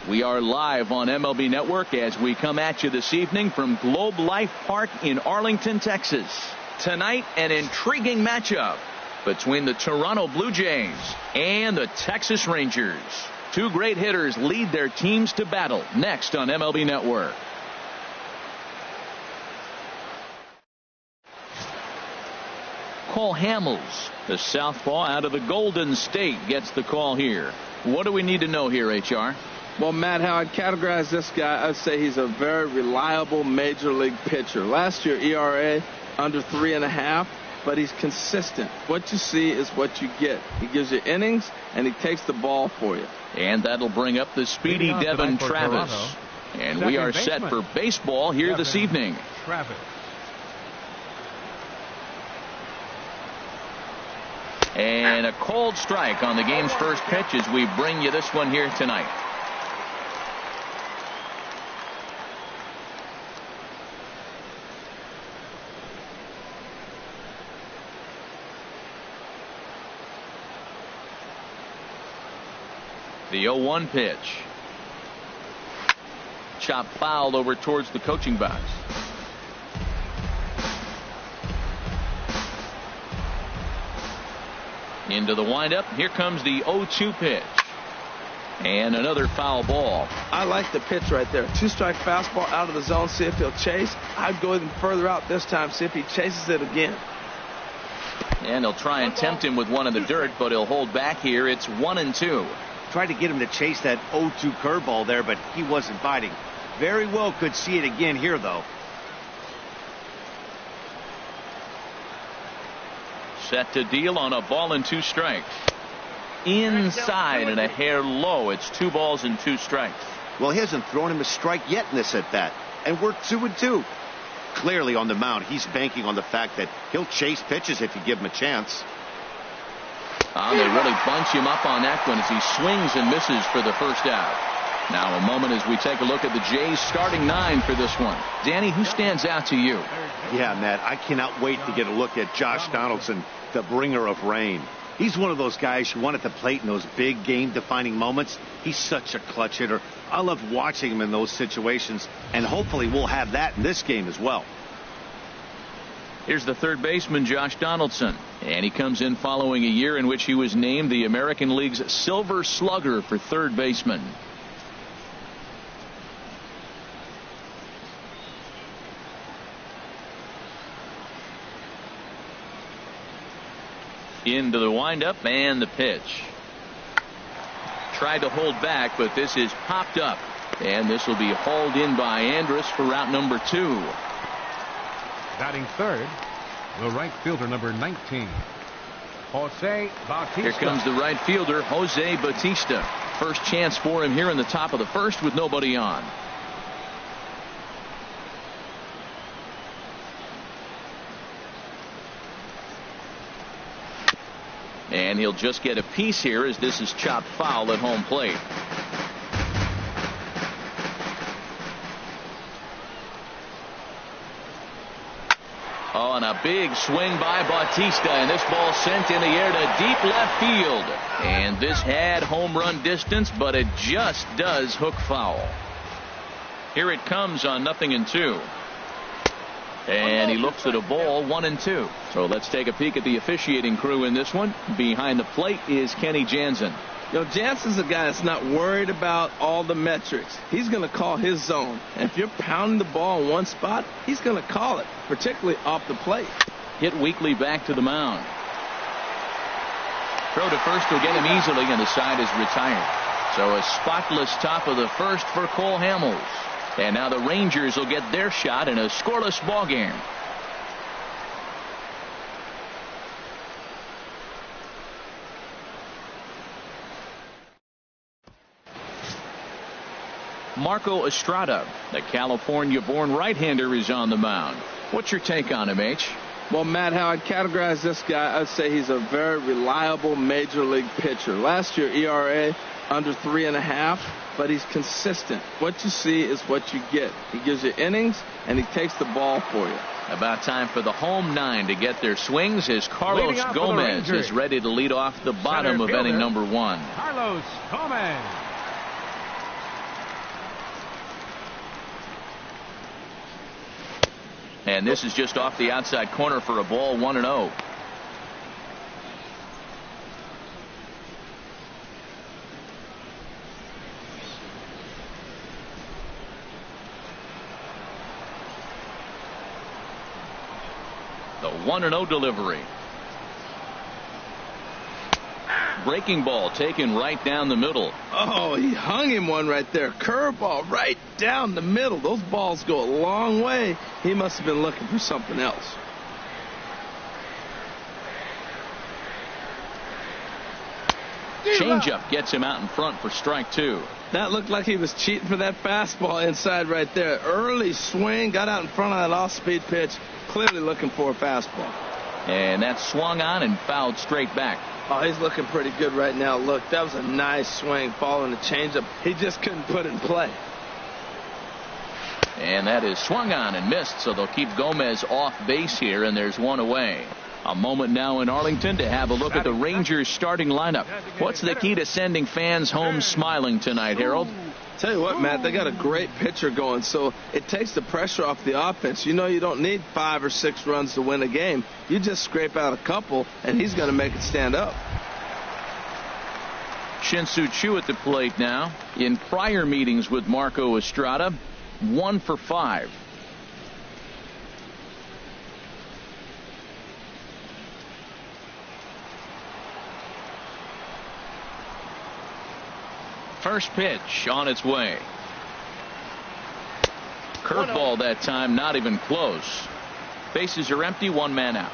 We are live on MLB Network as we come at you this evening from Globe Life Park in Arlington, Texas. Tonight, an intriguing matchup between the Toronto Blue Jays and the Texas Rangers. Two great hitters lead their teams to battle next on MLB Network. Cole Hamels, the southpaw out of the Golden State, gets the call here. What do we need to know here, HR? Well, Matt, how I'd categorize this guy, I'd say he's a very reliable major league pitcher. Last year, ERA under 3.5, but he's consistent. What you see is what you get. He gives you innings, and he takes the ball for you. And that'll bring up the speedy Devin Travis. And we are set for baseball here this evening. Travis. And a cold strike on the game's first pitch as we bring you this one here tonight. The 0-1 pitch. Chop foul over towards the coaching box. Into the windup. Here comes the 0-2 pitch. And another foul ball. I like the pitch right there. Two-strike fastball out of the zone. See if he'll chase. I'd go even further out this time. See if he chases it again. And he'll try and tempt him with one in the dirt, but he'll hold back here. It's 1-2. Tried to get him to chase that 0-2 curveball there, but he wasn't biting. Very well could see it again here, though. Set to deal on a ball and 2 strikes. Inside and a hair low. It's 2 balls and 2 strikes. Well, he hasn't thrown him a strike yet in this at bat, and we're 2-2. Clearly on the mound, he's banking on the fact that he'll chase pitches if you give him a chance. They really bunch him up on that one as he swings and misses for the first out. Now a moment as we take a look at the Jays starting 9 for this one. Danny, who stands out to you? Yeah, Matt, I cannot wait to get a look at Josh Donaldson, the bringer of rain. He's one of those guys you want at the plate in those big game-defining moments. He's such a clutch hitter. I love watching him in those situations, and hopefully we'll have that in this game as well. Here's the third baseman, Josh Donaldson. And he comes in following a year in which he was named the American League's Silver Slugger for third baseman. Into the windup and the pitch. Tried to hold back, but this is popped up. And this will be hauled in by Andrus for route number 2. Batting third, the right fielder, number 19, Jose Bautista. Here comes the right fielder, Jose Bautista. First chance for him here in the top of the first with nobody on. And he'll just get a piece here as this is chopped foul at home plate. Oh, and a big swing by Bautista, and this ball sent in the air to deep left field. And this had home run distance, but it just does hook foul. Here it comes on 0-2. And he looks at a ball 1-2. So let's take a peek at the officiating crew in this one. Behind the plate is Kenny Jansen. Jansen's a guy that's not worried about all the metrics. He's going to call his zone. And if you're pounding the ball in one spot, he's going to call it, particularly off the plate. Hit weakly back to the mound. Throw to first will get him easily, and the side is retired. So a spotless top of the first for Cole Hamels. And now the Rangers will get their shot in a scoreless ball game. Marco Estrada, the California-born right-hander, is on the mound. What's your take on him, H? Well, Matt, how I'd categorize this guy, I'd say he's a very reliable major league pitcher. Last year, ERA under 3.5, but he's consistent. What you see is what you get. He gives you innings, and he takes the ball for you. About time for the home 9 to get their swings as Carlos Gomez is ready to lead off the bottom of inning number 1. Carlos Gomez. And this is just off the outside corner for a ball, 1-0. The 1-0 delivery. Breaking ball taken right down the middle. Oh, he hung him one right there. Curveball right down the middle. Those balls go a long way. He must have been looking for something else. Changeup gets him out in front for strike 2. That looked like he was cheating for that fastball inside right there. Early swing, got out in front of that off-speed pitch, clearly looking for a fastball. And that swung on and fouled straight back. Oh, he's looking pretty good right now. Look, that was a nice swing following the changeup. He just couldn't put it in play. And that is swung on and missed, so they'll keep Gomez off base here, and there's one away. A moment now in Arlington to have a look at the Rangers starting lineup. What's the key to sending fans home smiling tonight, Harold? Tell you what, Matt, they got a great pitcher going, so it takes the pressure off the offense. You know you don't need 5 or 6 runs to win a game. You just scrape out a couple, and he's going to make it stand up. Shin-Soo Choo at the plate now. In prior meetings with Marco Estrada, 1 for 5. First pitch on its way. Curveball that time, not even close. Bases are empty, 1 man out.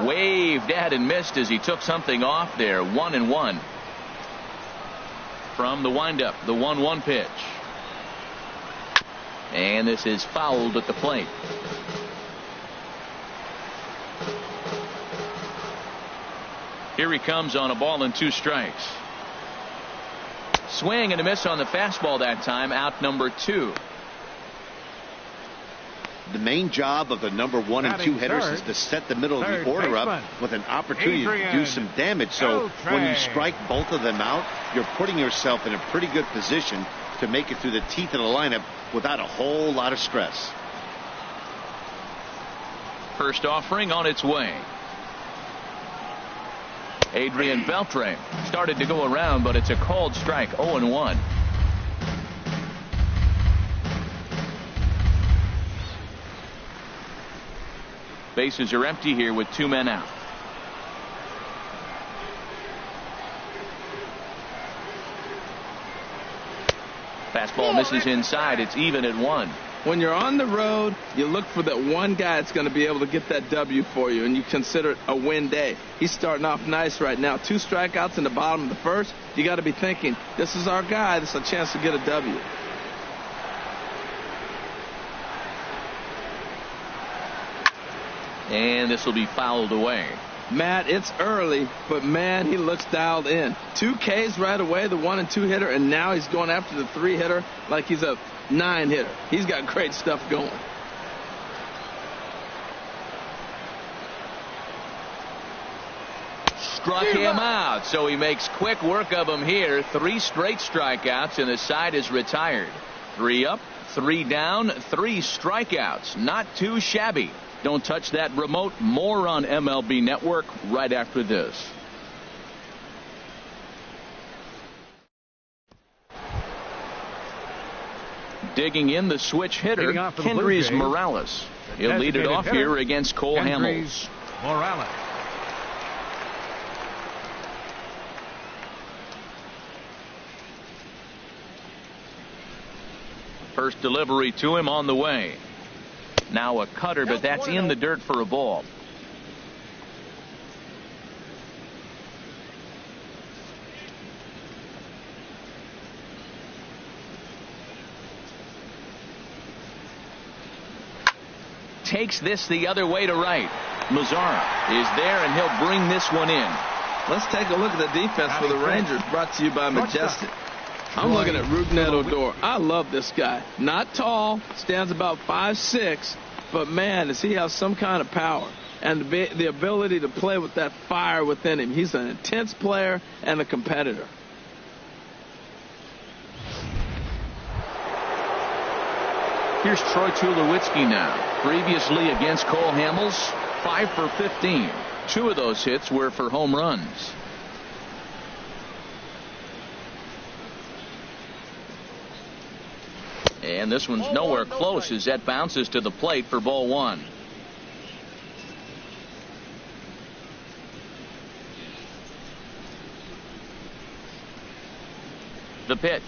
Waved at and missed as he took something off there. 1-1. From the windup, the 1-1 pitch. And this is fouled at the plate. Here he comes on a ball and 2 strikes. Swing and a miss on the fastball that time. Out number 2. The main job of the number 1 and 2 hitters is to set the middle of the order up with an opportunity to do some damage. So when you strike both of them out, you're putting yourself in a pretty good position to make it through the teeth of the lineup without a whole lot of stress. First offering on its way. Adrian Beltre started to go around, but it's a called strike. 0-1. Bases are empty here with 2 men out. Fastball misses inside. It's even at 1. When you're on the road, you look for that one guy that's going to be able to get that W for you, and you consider it a win day. He's starting off nice right now. 2 strikeouts in the bottom of the first. You got to be thinking, this is our guy. This is a chance to get a W. And this will be fouled away. Matt, it's early, but man, he looks dialed in. 2 Ks right away, the 1 and 2 hitter, and now he's going after the 3 hitter like he's a 9 hitter. He's got great stuff going. Struck him out, so he makes quick work of him here. 3 straight strikeouts, and the side is retired. 3 up, 3 down, 3 strikeouts. Not too shabby. Don't touch that remote. More on MLB Network right after this. Digging in the switch hitter, Kendrys Morales. He'll lead it off here against Cole Hamels. Morales. First delivery to him on the way. Now a cutter, but that's in the dirt for a ball. Takes this the other way to right. Mazzara is there, and he'll bring this one in. Let's take a look at the defense for the Rangers, brought to you by Majestic. I'm looking at Rougned Odor. I love this guy. Not tall, stands about 5'6", but man, does he have some kind of power and the ability to play with that fire within him. He's an intense player and a competitor. Here's Troy Tulowitzki now. Previously against Cole Hamels, 5 for 15. 2 of those hits were for home runs. And this one's nowhere close as that bounces to the plate for ball 1. The pitch.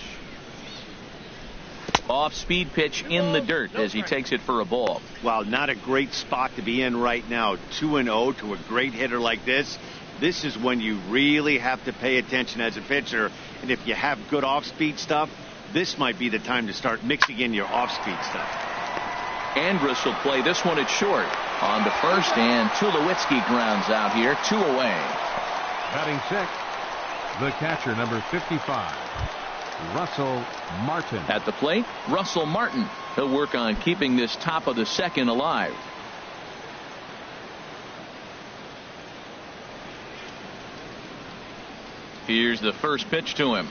Off-speed pitch in the dirt as he takes it for a ball. Wow, not a great spot to be in right now. 2-0 to a great hitter like this. This is when you really have to pay attention as a pitcher. And if you have good off-speed stuff, this might be the time to start mixing in your off-speed stuff. Andrus will play this one at short. On to first, and Tulowitzki grounds out here. 2 away. Batting 6, the catcher, number 55, Russell Martin. At the plate, Russell Martin. He'll work on keeping this top of the second alive. Here's the first pitch to him.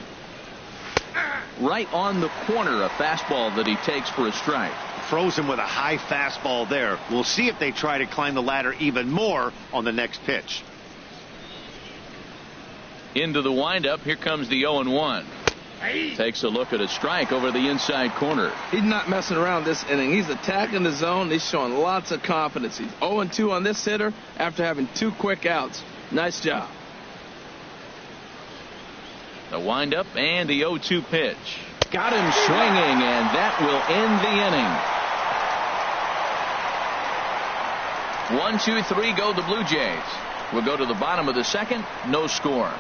Right on the corner, a fastball that he takes for a strike. Throws him with a high fastball there. We'll see if they try to climb the ladder even more on the next pitch. Into the windup. Here comes the 0-1. Takes a look at a strike over the inside corner. He's not messing around this inning. He's attacking the zone. He's showing lots of confidence. He's 0-2 on this hitter after having 2 quick outs. Nice job. The windup and the 0-2 pitch. Got him swinging, and that will end the inning. 1, 2, 3 go the Blue Jays. We'll go to the bottom of the second. No score.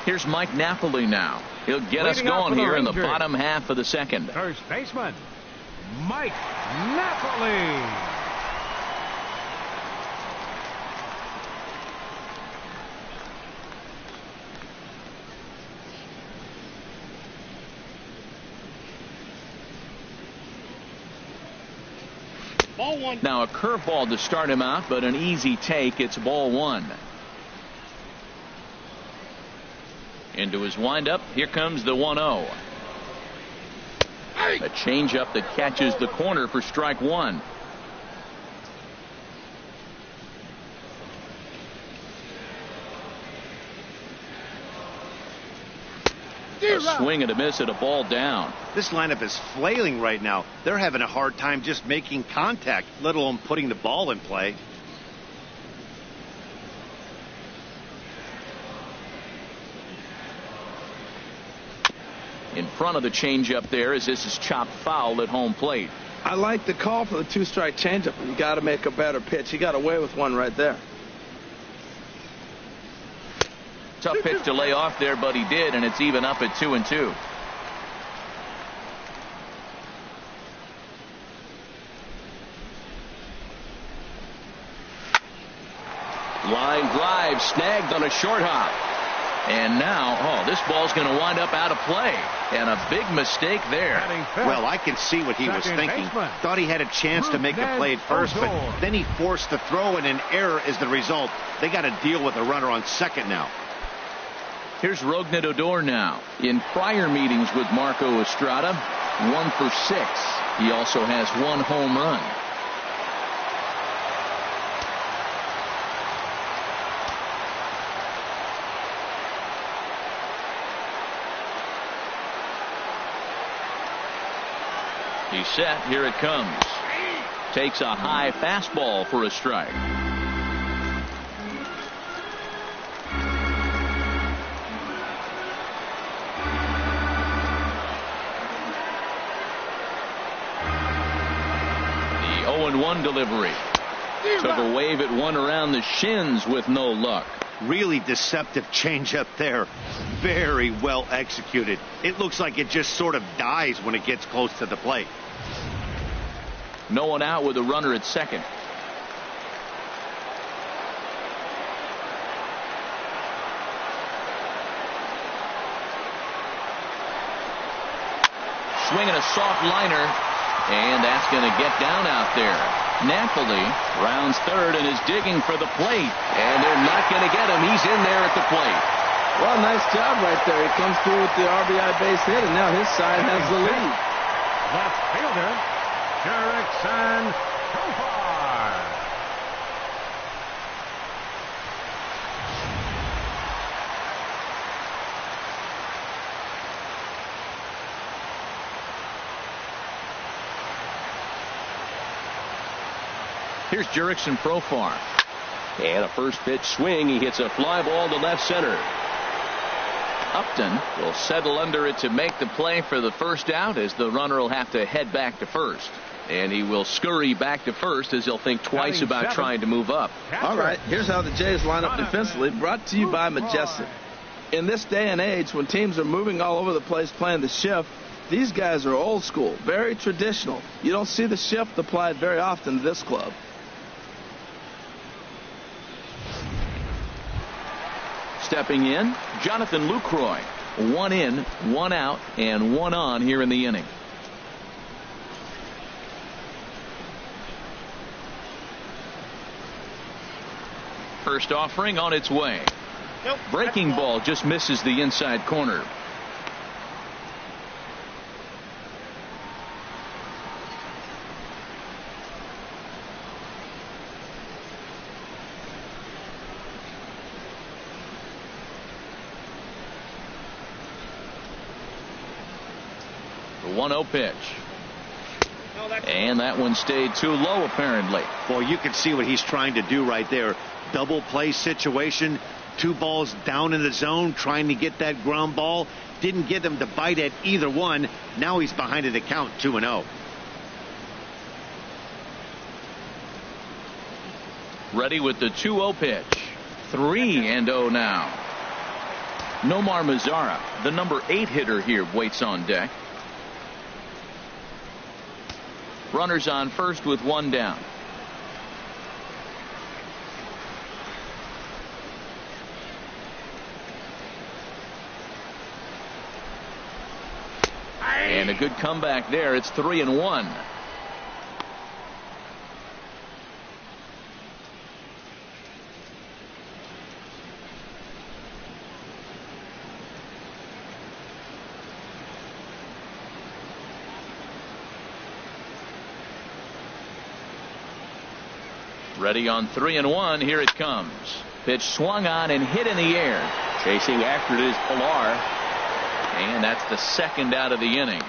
Here's Mike Napoli now. He'll get us going here in the bottom half of the second. First baseman, Mike Napoli. Ball 1. Now a curveball to start him out, but an easy take. It's ball 1. Into his windup. Here comes the 1-0. A changeup that catches the corner for strike 1. A swing and a miss at a ball down. This lineup is flailing right now. They're having a hard time just making contact, let alone putting the ball in play. In front of the changeup there as this is chopped foul at home plate. I like the call for the 2-strike changeup. You got to make a better pitch. He got away with one right there. Tough pitch to lay off there, but he did, and it's even up at 2-2. Line drive snagged on a short hop. And now, this ball's going to wind up out of play. And a big mistake there. Well, I can see what he was thinking. Thought he had a chance to make the play at first, but then he forced the throw, and an error is the result. They got to deal with a runner on second now. Here's Rougned Odor now. In prior meetings with Marco Estrada, 1 for 6. He also has 1 home run. He's set. Here it comes. Takes a high fastball for a strike. The 0-1 delivery. Took a wave at one around the shins with no luck. Really deceptive changeup there. Very well executed. It looks like it just sort of dies when it gets close to the plate. No one out with a runner at second. Swinging a soft liner, and that's going to get down out there. Napoli rounds third and is digging for the plate. And they're not going to get him. He's in there at the plate. Well, nice job right there. He comes through with the RBI base hit, and now his side has the lead. Left fielder, Jurickson Profar. Here's Jurickson Profar. And a first pitch swing. He hits a fly ball to left center. Upton will settle under it to make the play for the first out, as the runner will have to head back to first. And he will scurry back to first, as he'll think twice about trying to move up. All right, here's how the Jays line up defensively, brought to you by Majestic. In this day and age, when teams are moving all over the place playing the shift, these guys are old school, very traditional. You don't see the shift applied very often to this club. Stepping in, Jonathan Lucroy. 1 in, 1 out, and 1 on here in the inning. First offering on its way. Nope. Breaking ball just misses the inside corner. The 1-0 pitch. And that one stayed too low, apparently. Boy, you can see what he's trying to do right there. Double play situation. 2 balls down in the zone, trying to get that ground ball. Didn't get him to bite at either one. Now he's behind it to count 2-0. Ready with the 2-0 pitch. 3-0 now. Nomar Mazara, the number 8 hitter here, waits on deck. Runners on first with 1 down. And a good comeback there. It's 3-1. Ready on 3-1. Here it comes. Pitch swung on and hit in the air. Chasing after it is Pilar. And that's the second out of the inning.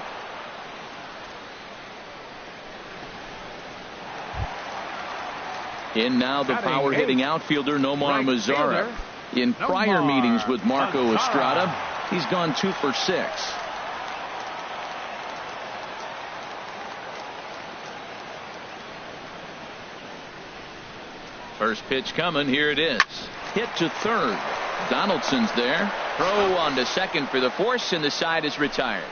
In now the power hitting outfielder Nomar Mazara. In prior meetings with Marco Estrada, he's gone 2 for 6. First pitch coming. Here it is. Hit to third. Donaldson's there. Throw on to second for the force, and the side is retired.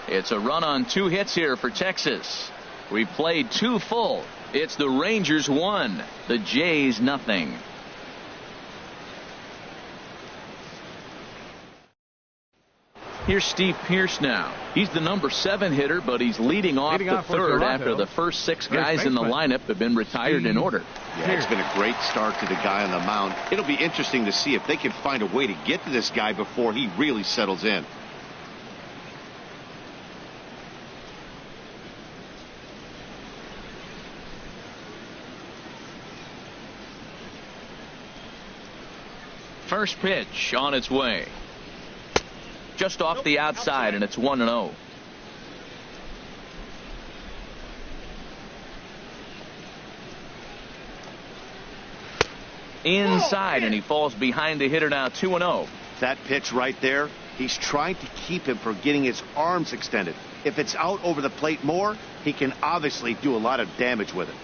It's a run on 2 hits here for Texas. We played 2 full. It's the Rangers 1, the Jays nothing. Here's Steve Pearce now. He's the number 7 hitter, but he's leading off the third after the first 6 guys in the lineup have been retired in order. Yeah, it's been a great start to the guy on the mound. It'll be interesting to see if they can find a way to get to this guy before he really settles in. First pitch on its way. Just off the outside, and it's 1-0. Inside, and he falls behind the hitter now. 2-0. That pitch right there, he's trying to keep him from getting his arms extended. If it's out over the plate more, he can obviously do a lot of damage with it.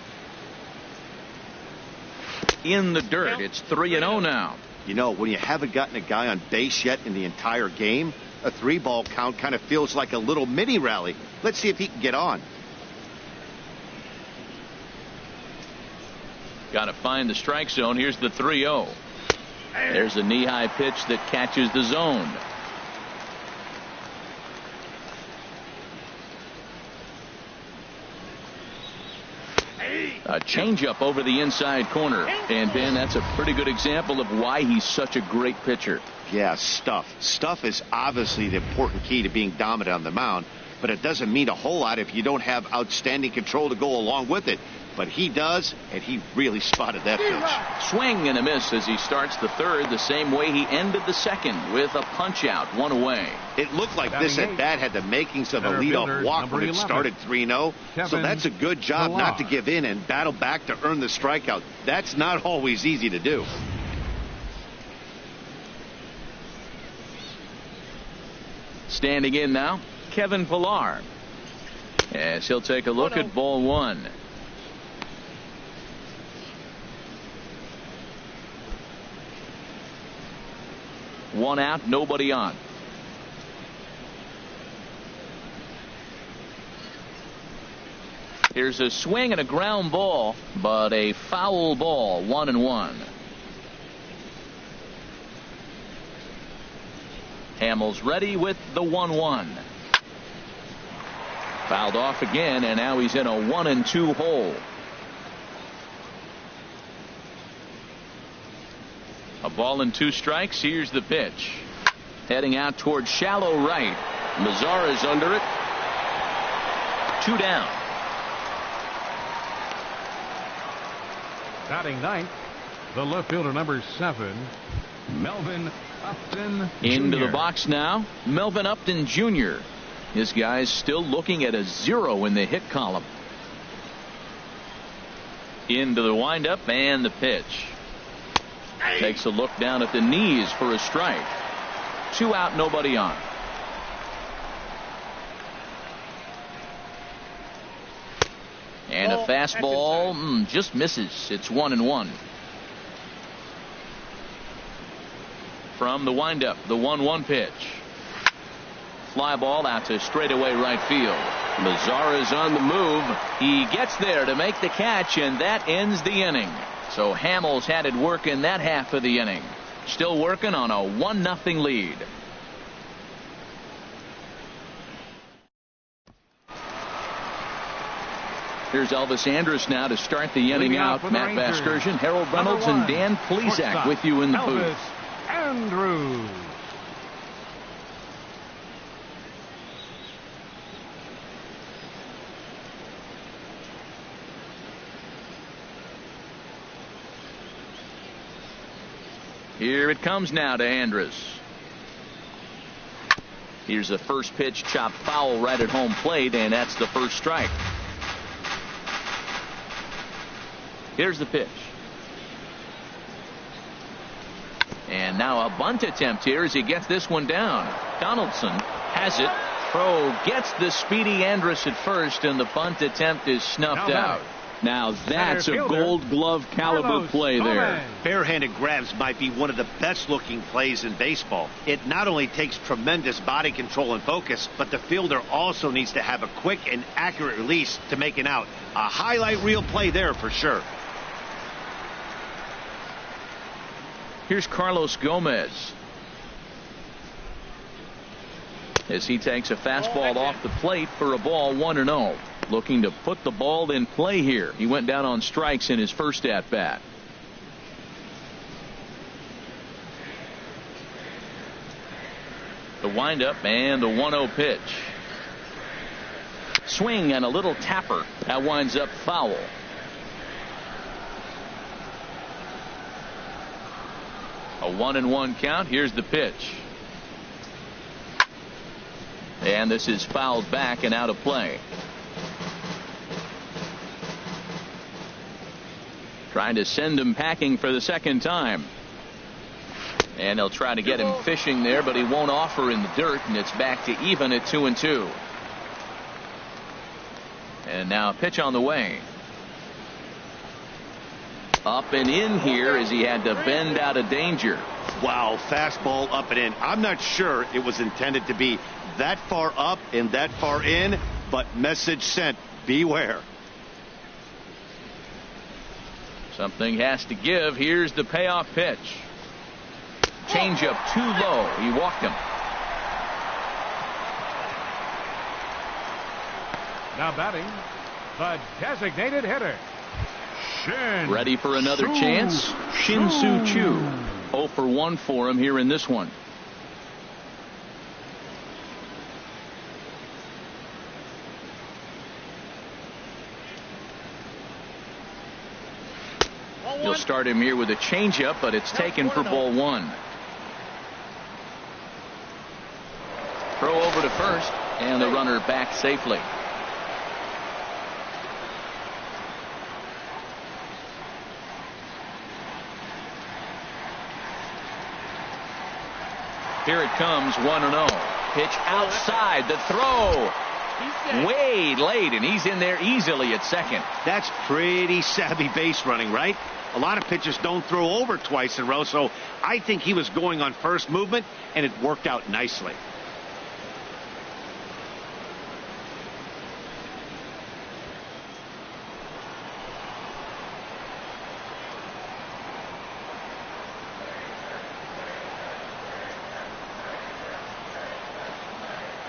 In the dirt, it's 3-0 now. You know, when you haven't gotten a guy on base yet in the entire game, a 3-ball count kind of feels like a little mini rally. Let's see if he can get on. Got to find the strike zone. Here's the 3-0. There's a knee-high pitch that catches the zone. A changeup over the inside corner. And, Ben, that's a pretty good example of why he's such a great pitcher. Yeah, stuff. Stuff is obviously the important key to being dominant on the mound, but it doesn't mean a whole lot if you don't have outstanding control to go along with it. But he does, and he really spotted that pitch. Swing and a miss as he starts the third the same way he ended the second, with a punch-out, one away. It looked like this at-bat had the makings of a leadoff walk when it started 3-0. So that's a good job not to give in and battle back to earn the strikeout. That's not always easy to do. Standing in now, Kevin Pillar, as he'll take a look at ball one. One out, nobody on. Here's a swing and a ground ball, but a foul ball, 1-1. Hamels ready with the 1-1. Fouled off again, and now he's in a 1-2 hole. A ball and 2 strikes. Here's the pitch. Heading out towards shallow right. Mazar is under it. 2 down. Batting ninth, the left fielder, number 7, Melvin Upton Jr. Into the box now, Melvin Upton Jr. This guy's still looking at a 0 in the hit column. Into the windup and the pitch. Takes a look down at the knees for a strike. 2 out, nobody on. And a fastball just misses. It's 1-1. From the windup, the 1-1 pitch. Fly ball out to straightaway right field. Mazar is on the move. He gets there to make the catch, and that ends the inning. So Hamels had it work in that half of the inning. Still working on a 1-0 lead. Here's Elvis Andrus now to start the inning out. Matt Vasgersian, Harold Reynolds, and Dan Plesac with you in the booth. Andrews. Here it comes now to Andrus. Here's the first pitch, chopped foul right at home plate, and that's the first strike. Here's the pitch. And now a bunt attempt here as he gets this one down. Donaldson has it. Throw gets the speedy Andrus at first, and the bunt attempt is snuffed out. Now that's a Gold Glove caliber play there. Barehanded grabs might be one of the best looking plays in baseball. It not only takes tremendous body control and focus, but the fielder also needs to have a quick and accurate release to make an out. A highlight reel play there for sure. Here's Carlos Gomez as he takes a fastball off the plate for a ball, 1-0. Looking to put the ball in play here. He went down on strikes in his first at bat. The windup and the 1-0 pitch. Swing and a little tapper. That winds up foul. A 1-1 count. Here's the pitch. And this is fouled back and out of play. Trying to send him packing for the second time. And they'll try to get him fishing there, but he won't offer in the dirt, and it's back to even at 2-2. And now a pitch on the way. Up and in here as he had to bend out of danger. Wow, fastball up and in. I'm not sure it was intended to be that far up and that far in, but message sent, beware. Something has to give. Here's the payoff pitch. Changeup too low. He walked him. Now batting, the designated hitter, Ready for another chance? Shin-Soo Choo. 0 for 1 for him here in this one. He'll start him here with a changeup, but it's taken for ball 1. Throw over to first, and the runner back safely. Here it comes, 1-0. Pitch outside, the throw. Way late, and he's in there easily at second. That's pretty savvy base running, right? A lot of pitchers don't throw over twice in a row, so I think he was going on first movement, and it worked out nicely.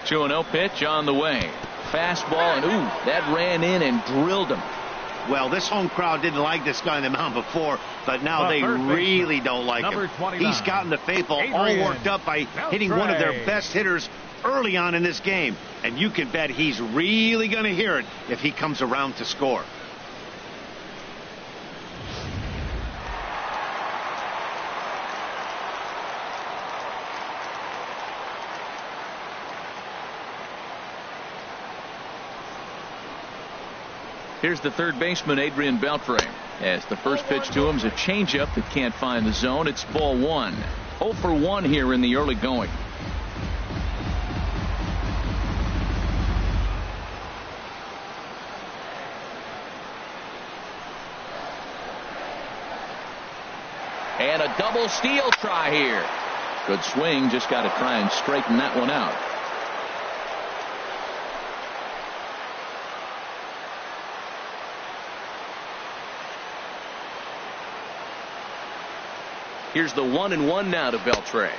Two 2-0 pitch on the way. Fastball, and ooh, that ran in and drilled him. Well, this home crowd didn't like this guy on the mound before, but now they really don't like him. He's gotten the faithful all worked up by hitting one of their best hitters early on in this game. And you can bet he's really going to hear it if he comes around to score. Here's the third baseman, Adrian Beltre, as the first pitch to him is a changeup that can't find the zone. It's ball 1. 0 for 1 here in the early going. And a double steal try here. Good swing, just got to try and straighten that one out. Here's the 1-1 now to Beltre.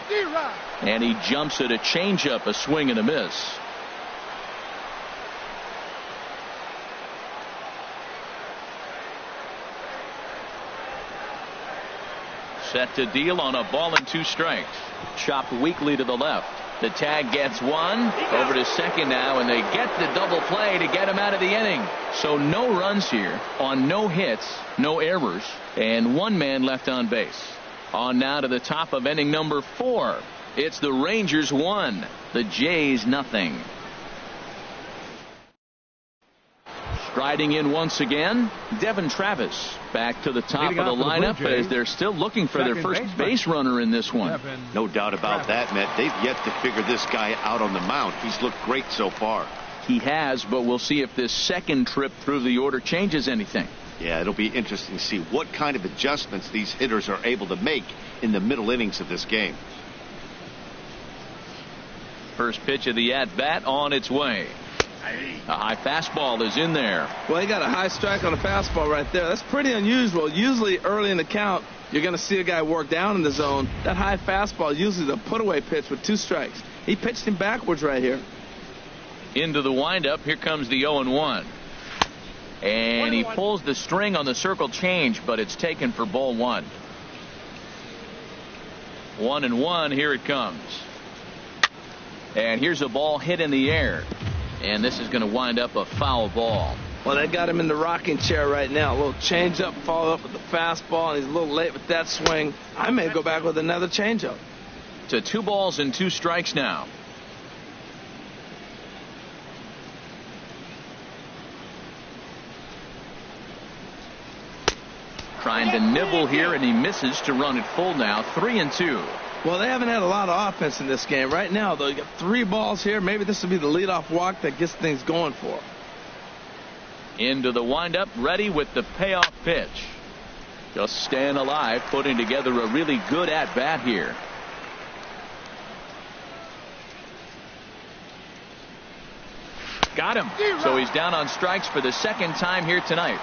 And he jumps at a changeup, a swing and a miss. Set to deal on a ball and 2 strikes. Chopped weakly to the left. The tag gets one. Over to second now, and they get the double play to get him out of the inning. So no runs here on no hits, no errors, and 1 man left on base. On now to the top of inning number 4. It's the Rangers 1, the Jays nothing. Striding in once again, Devin Travis back to the top of the lineup as they're still looking for their first base runner in this one. No doubt about that, Matt. They've yet to figure this guy out on the mound. He's looked great so far. He has, but we'll see if this second trip through the order changes anything. Yeah, it'll be interesting to see what kind of adjustments these hitters are able to make in the middle innings of this game. First pitch of the at-bat on its way. A high fastball is in there. Well, he got a high strike on a fastball right there. That's pretty unusual. Usually early in the count, you're going to see a guy work down in the zone. That high fastball usually is a put-away pitch with 2 strikes. He pitched him backwards right here. Into the windup. Here comes the 0-1. And he pulls the string on the circle change, but it's taken for ball 1. 1-1. Here it comes. And here's a ball hit in the air. And this is going to wind up a foul ball. Well, they got him in the rocking chair right now. A little changeup, followed up with the fastball, and he's a little late with that swing. I may go back with another changeup. To 2 balls and 2 strikes now. Trying to nibble here, and he misses to run it full now. 3-2. Well, they haven't had a lot of offense in this game. Right now, though, you got 3 balls here. Maybe this will be the leadoff walk that gets things going for him. Into the windup, ready with the payoff pitch. Just staying alive, putting together a really good at-bat here. Got him. So he's down on strikes for the second time here tonight.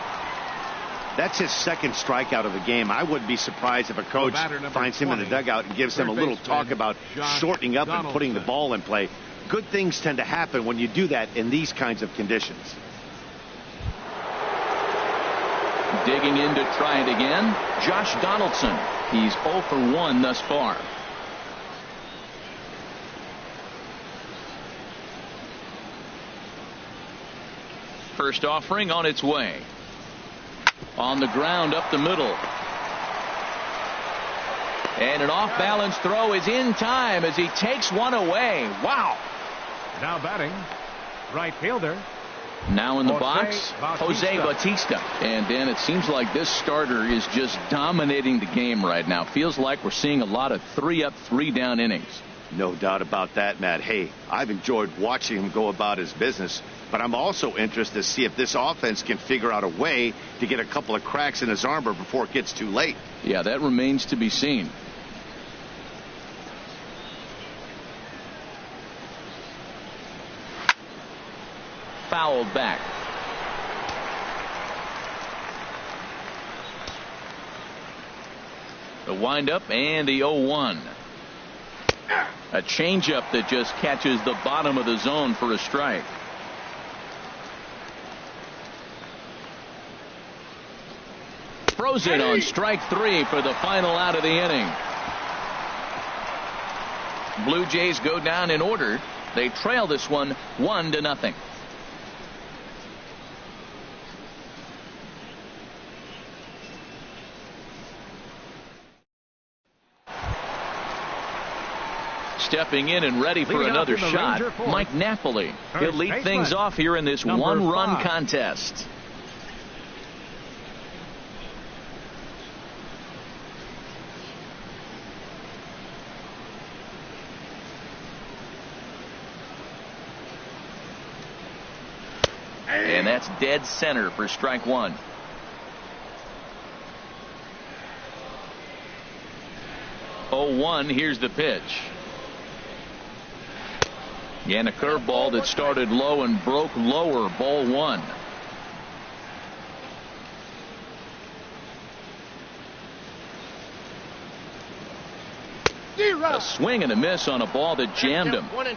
That's his second strikeout of the game. I wouldn't be surprised if a coach finds him in the dugout and gives him a little talk about shortening up and putting the ball in play. Good things tend to happen when you do that in these kinds of conditions. Digging in to try it again, Josh Donaldson. He's 0 for 1 thus far. First offering on its way. On the ground up the middle. And an off-balance throw is in time as he takes one away. Wow. Now batting, right fielder. Now in the box, Jose Bautista. And Dan, it seems like this starter is just dominating the game right now. Feels like we're seeing a lot of 3-up, 3-down innings. No doubt about that, Matt. Hey, I've enjoyed watching him go about his business, but I'm also interested to see if this offense can figure out a way to get a couple of cracks in his armor before it gets too late. Yeah, that remains to be seen. Fouled back. The windup and the 0-1. A changeup that just catches the bottom of the zone for a strike. Throws it on strike 3 for the final out of the inning. Blue Jays go down in order. They trail this one 1-0. Stepping in and ready for another shot, Mike Napoli. He'll lead things off here in this one-run contest. And that's dead center for strike 1. Here's the pitch. And a curveball that started low and broke lower, ball 1. A swing and a miss on a ball that jammed him. 1-2.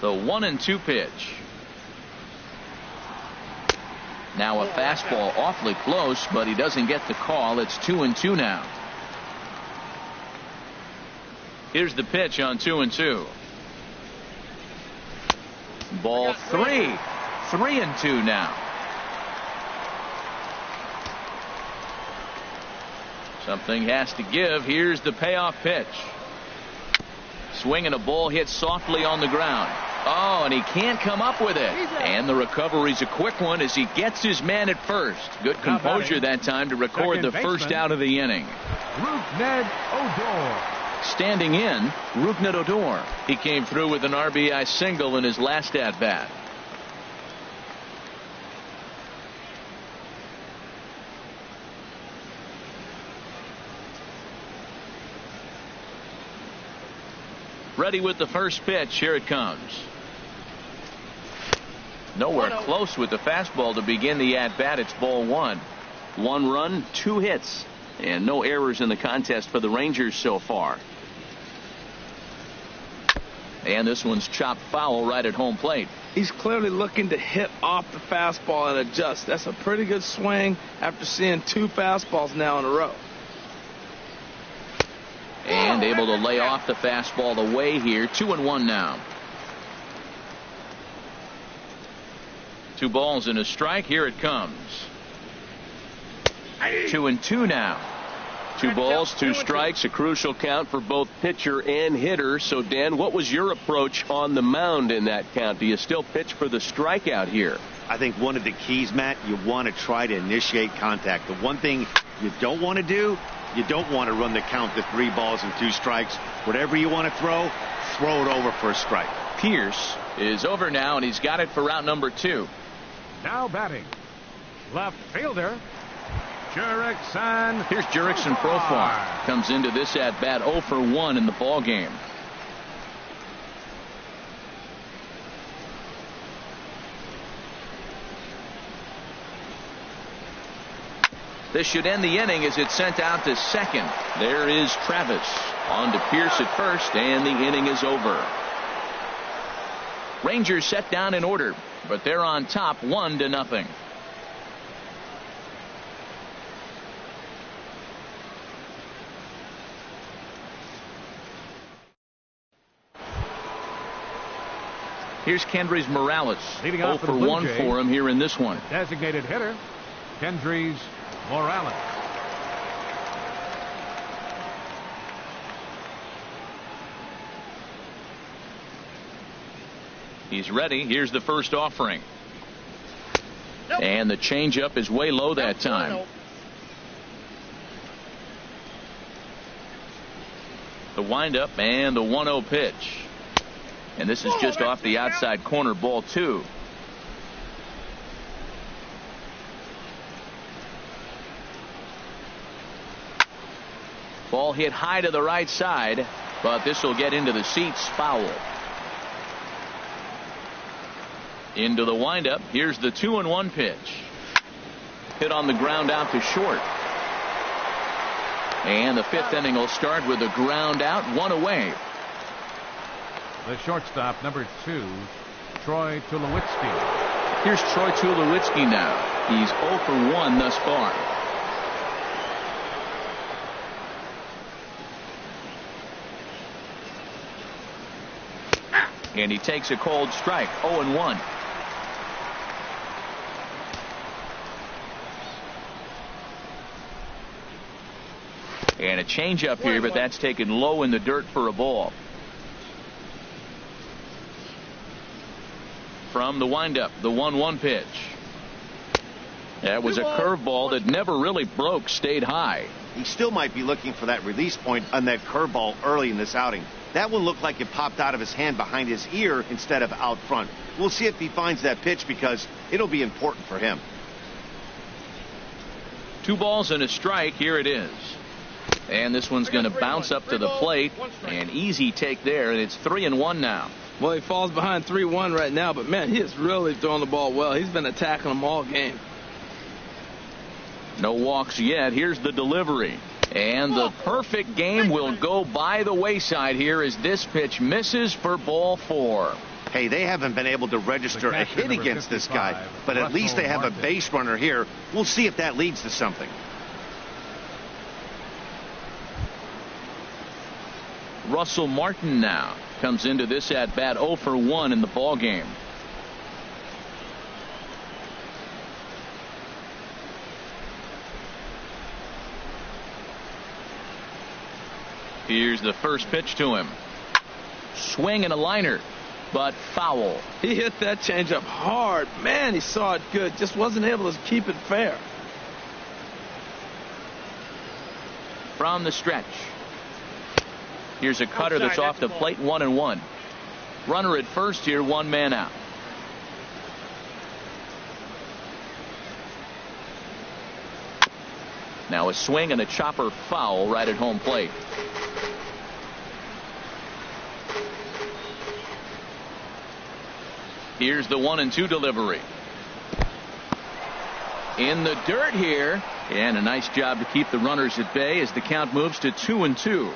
The 1-2 pitch. Now a fastball awfully close, but he doesn't get the call. It's 2-2 now. Here's the pitch on 2-2. Ball 3. 3-2 now. Something has to give. Here's the payoff pitch. Swing and a ball hit softly on the ground. Oh, and he can't come up with it. And the recovery's a quick one as he gets his man at first. Good composure that time to record the first out of the inning. Rougned Odor. Standing in, Rougned Odor. He came through with an RBI single in his last at-bat. Ready with the first pitch. Here it comes. Nowhere close with the fastball to begin the at-bat. It's ball 1. 1 run, 2 hits, and no errors in the contest for the Rangers so far. And this one's chopped foul right at home plate. He's clearly looking to hit off the fastball and adjust. That's a pretty good swing after seeing 2 fastballs now in a row. And able to lay off the fastball away here. 2-1 now. 2 balls and a strike. Here it comes. 2-2 now. 2 balls, 2 strikes, a crucial count for both pitcher and hitter. So, Dan, what was your approach on the mound in that count? Do you still pitch for the strikeout here? I think one of the keys, Matt, you want to try to initiate contact. The one thing you don't want to do, you don't want to run the count to 3 balls and 2 strikes. Whatever you want to throw it over for a strike. Pierce is over now, and he's got it for out number 2. Now batting, left fielder, Jurickson. Here's Jurickson Profar. Comes into this at bat 0 for 1 in the ball game. This should end the inning as it's sent out to second. There is Travis on to Pierce at first, and the inning is over. Rangers set down in order, but they're on top 1-0. Here's Kendrys Morales. 0 for 1 for him here in this one. Designated hitter, Kendrys Morales. He's ready. Here's the first offering. And the changeup is way low that time. The windup and the 1-0 pitch. And this is just off the outside corner, ball 2. Ball hit high to the right side, but this will get into the seats, foul. Into the windup. Here's the 2-1 pitch. Hit on the ground out to short. And the 5th inning will start with a ground out, 1 away. The shortstop, number 2, Troy Tulowitzki. Here's Troy Tulowitzki now. He's 0 for 1 thus far. And he takes a cold strike, 0-1. And a changeup here, but that's taken low in the dirt for a ball. From the windup, the 1-1 pitch. That was a curveball that never really broke, stayed high. He still might be looking for that release point on that curveball early in this outing. That one looked like it popped out of his hand behind his ear instead of out front. We'll see if he finds that pitch because it'll be important for him. 2 balls and a strike. Here it is. And this one's going to bounce up to the plate. An easy take there, and it's 3-1 now. Well, he falls behind 3-1 right now, but man, he is really throwing the ball well. He's been attacking them all game. No walks yet. Here's the delivery. And the perfect game will go by the wayside here as this pitch misses for ball 4. Hey, they haven't been able to register a hit against this guy, but at least they have a base runner here. We'll see if that leads to something. Russell Martin now comes into this at bat 0 for 1 in the ball game. Here's the first pitch to him. Swing and a liner, but foul. He hit that changeup hard. Man, he saw it good. Just wasn't able to keep it fair. From the stretch. Here's a cutter that's off the plate, 1-1. Runner at first here, 1 man out. Now a swing and a chopper foul right at home plate. Here's the 1-2 delivery. In the dirt here, and a nice job to keep the runners at bay as the count moves to 2-2.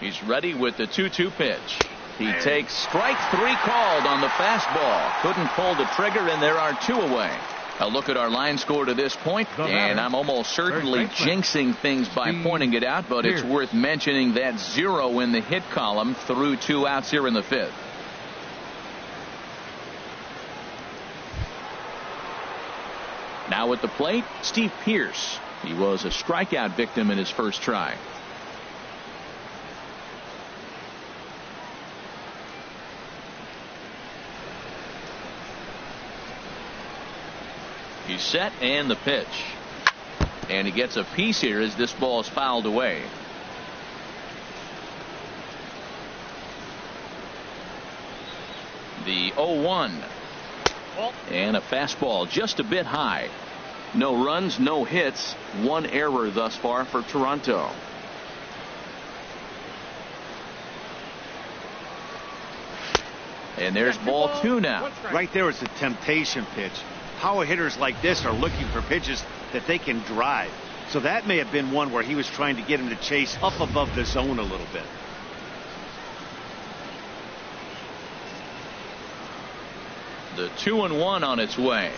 He's ready with the 2-2 pitch. He takes strike 3 called on the fastball. Couldn't pull the trigger, and there are 2 away. A look at our line score to this point, and I'm almost certainly jinxing things by pointing it out, but it's worth mentioning that 0 in the hit column through 2 outs here in the 5th. Now at the plate, Steve Pearce. He was a strikeout victim in his first try. He's set, and the pitch. And he gets a piece here as this ball is fouled away. The 0-1. And a fastball just a bit high. No runs, no hits. 1 error thus far for Toronto. And there's ball 2 now. Right there is a temptation pitch. Power hitters like this are looking for pitches that they can drive. So that may have been one where he was trying to get him to chase up above the zone a little bit. The 2-1 on its way.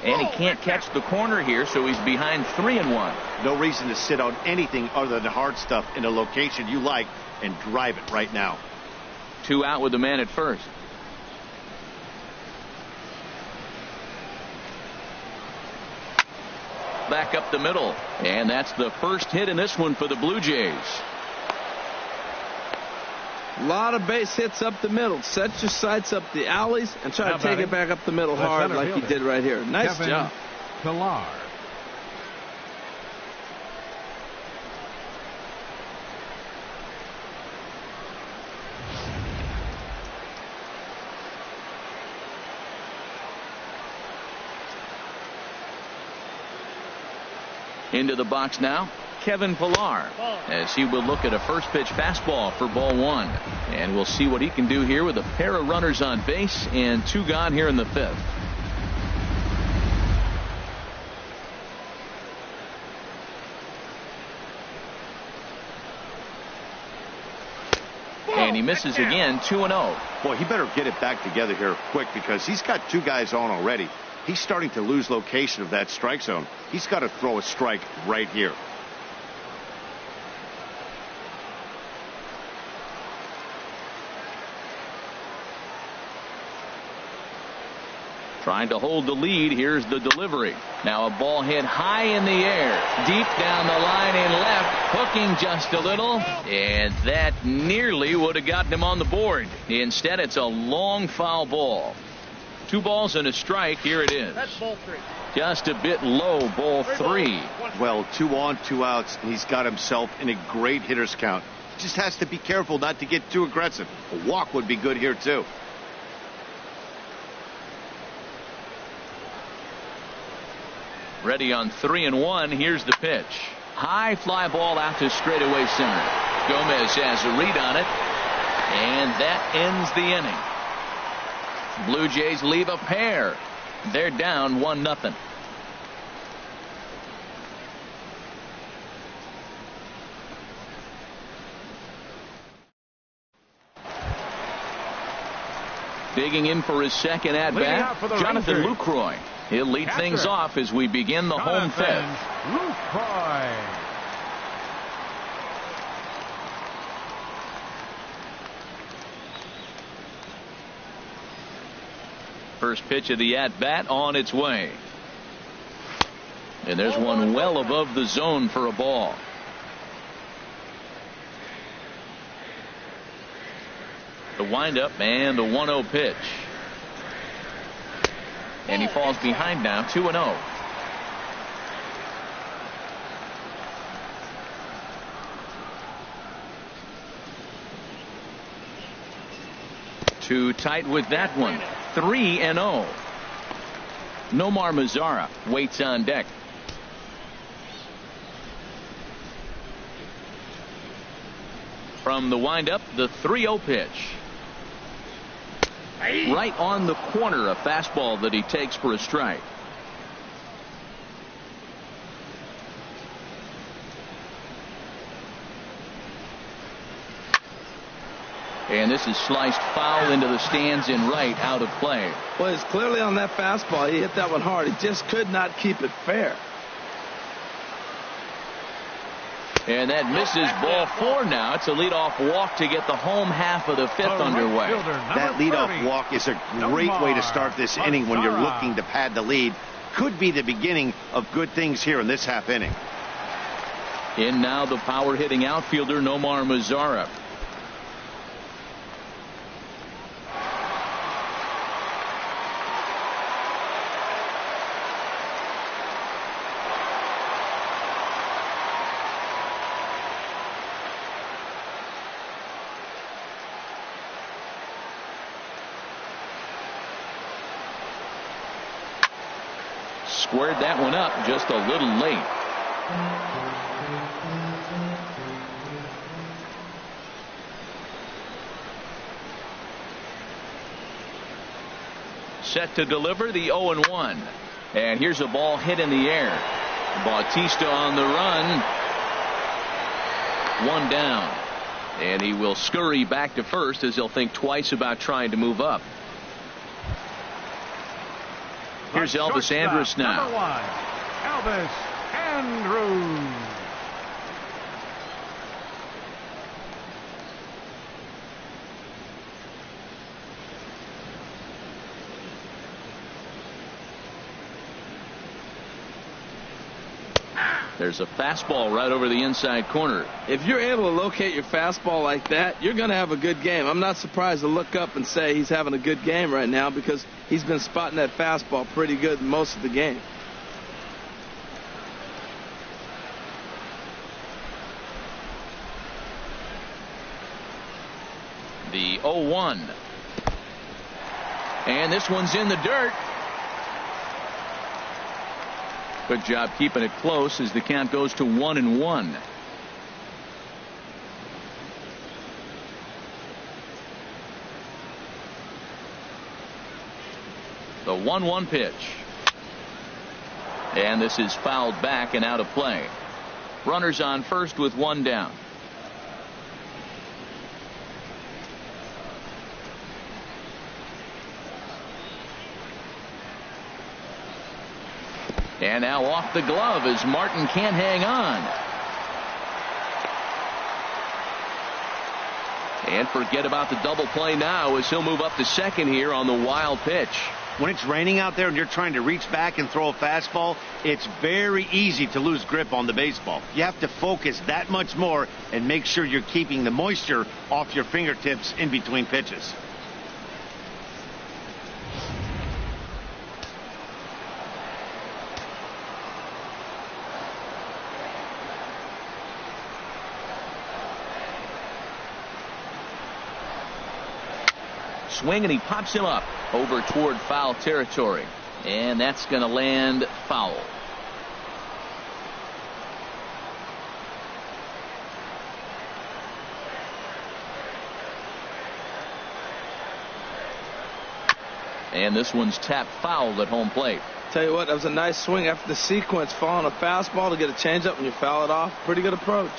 And he can't catch the corner here, so he's behind 3-1. No reason to sit on anything other than hard stuff in a location you like and drive it right now. 2 out with the man at first. Back up the middle, and that's the first hit in this one for the Blue Jays. A lot of base hits up the middle. Set your sights up the alleys and try to take it back up the middle hard like he did right here. Nice job. Pilar. Into the box now, Kevin Pilar, as he will look at a first pitch fastball for ball 1. And we'll see what he can do here with a pair of runners on base and 2 gone here in the 5th. And he misses again, 2-0. Boy, he better get it back together here quick because he's got 2 guys on already. He's starting to lose location of that strike zone. He's got to throw a strike right here. Trying to hold the lead. Here's the delivery. Now a ball hit high in the air, deep down the line in left, hooking just a little, and that nearly would have gotten him on the board. Instead, it's a long foul ball. 2 balls and a strike. Here it is. That's ball 3. Just a bit low, ball 3. Well, 2 on, 2 outs, and he's got himself in a great hitter's count. He just has to be careful not to get too aggressive. A walk would be good here, too. Ready on 3-1. Here's the pitch. High fly ball out to straightaway center. Gomez has a read on it, and that ends the inning. Blue Jays leave a pair. They're down 1-0. Digging in for his second at bat, Jonathan Lucroy. He'll lead things off as we begin the home 5th. Lucroy. First pitch of the at-bat on its way. And there's one well above the zone for a ball. The windup and the 1-0 pitch. And he falls behind now, 2-0. Too tight with that one. 3-0. Nomar Mazara waits on deck. From the windup, the 3-0 pitch. Right on the corner, a fastball that he takes for a strike. And this is sliced foul into the stands in right, out of play. Well, it's clearly on that fastball. He hit that one hard. He just could not keep it fair. And that misses, ball 4 now. It's a leadoff walk to get the home half of the 5th underway. That leadoff walk is a great way to start this inning when you're looking to pad the lead. Could be the beginning of good things here in this half inning. In now the power hitting outfielder Nomar Mazara. Squared that one up just a little late. Set to deliver the 0-1. And here's a ball hit in the air. Bautista on the run. 1 down. And he will scurry back to first as he'll think twice about trying to move up. Here's Elvis Andrus now. Number 1, Elvis Andrus. There's a fastball right over the inside corner. If you're able to locate your fastball like that, you're going to have a good game. I'm not surprised to look up and say he's having a good game right now because he's been spotting that fastball pretty good most of the game. The 0-1. And this one's in the dirt. Good job keeping it close as the count goes to 1-1. The 1-1 pitch. And this is fouled back and out of play. Runners on first with one down. And now off the glove as Martin can't hang on. And forget about the double play now as he'll move up to second here on the wild pitch. When it's raining out there and you're trying to reach back and throw a fastball, it's very easy to lose grip on the baseball. You have to focus that much more and make sure you're keeping the moisture off your fingertips in between pitches. Swing and he pops him up over toward foul territory, and that's going to land foul. And this one's tapped foul at home plate. Tell you what, that was a nice swing after the sequence, following a fastball to get a changeup and you foul it off. Pretty good approach.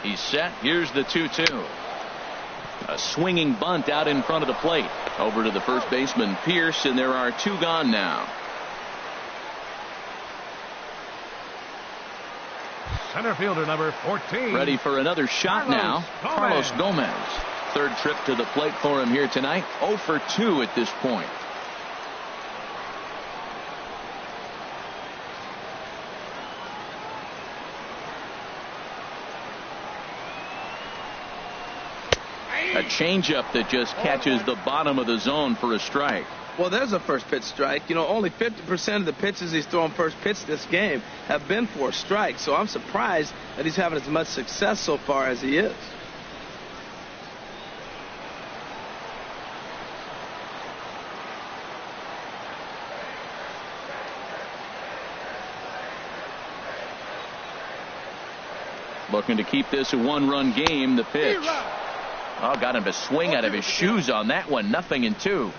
He's set. Here's the 2-2. A swinging bunt out in front of the plate. Over to the first baseman, Pierce, and there are two gone now. Center fielder number 14. Ready for another shot now. Carlos Gomez. Third trip to the plate for him here tonight. 0 for 2 at this point. A changeup that just catches the bottom of the zone for a strike. Well, there's a first pitch strike. You know, only 50% of the pitches he's throwing first pitch this game have been for a strike. So I'm surprised that he's having as much success so far as he is. Looking to keep this a one-run game. The pitch. Oh, got him to swing out of his shoes on that one. 0-2.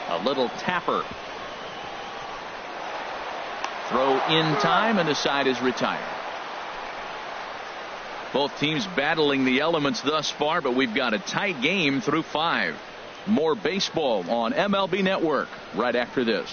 A little tapper. Throw in time, and the side is retired. Both teams battling the elements thus far, but we've got a tight game through 5. More baseball on MLB Network right after this.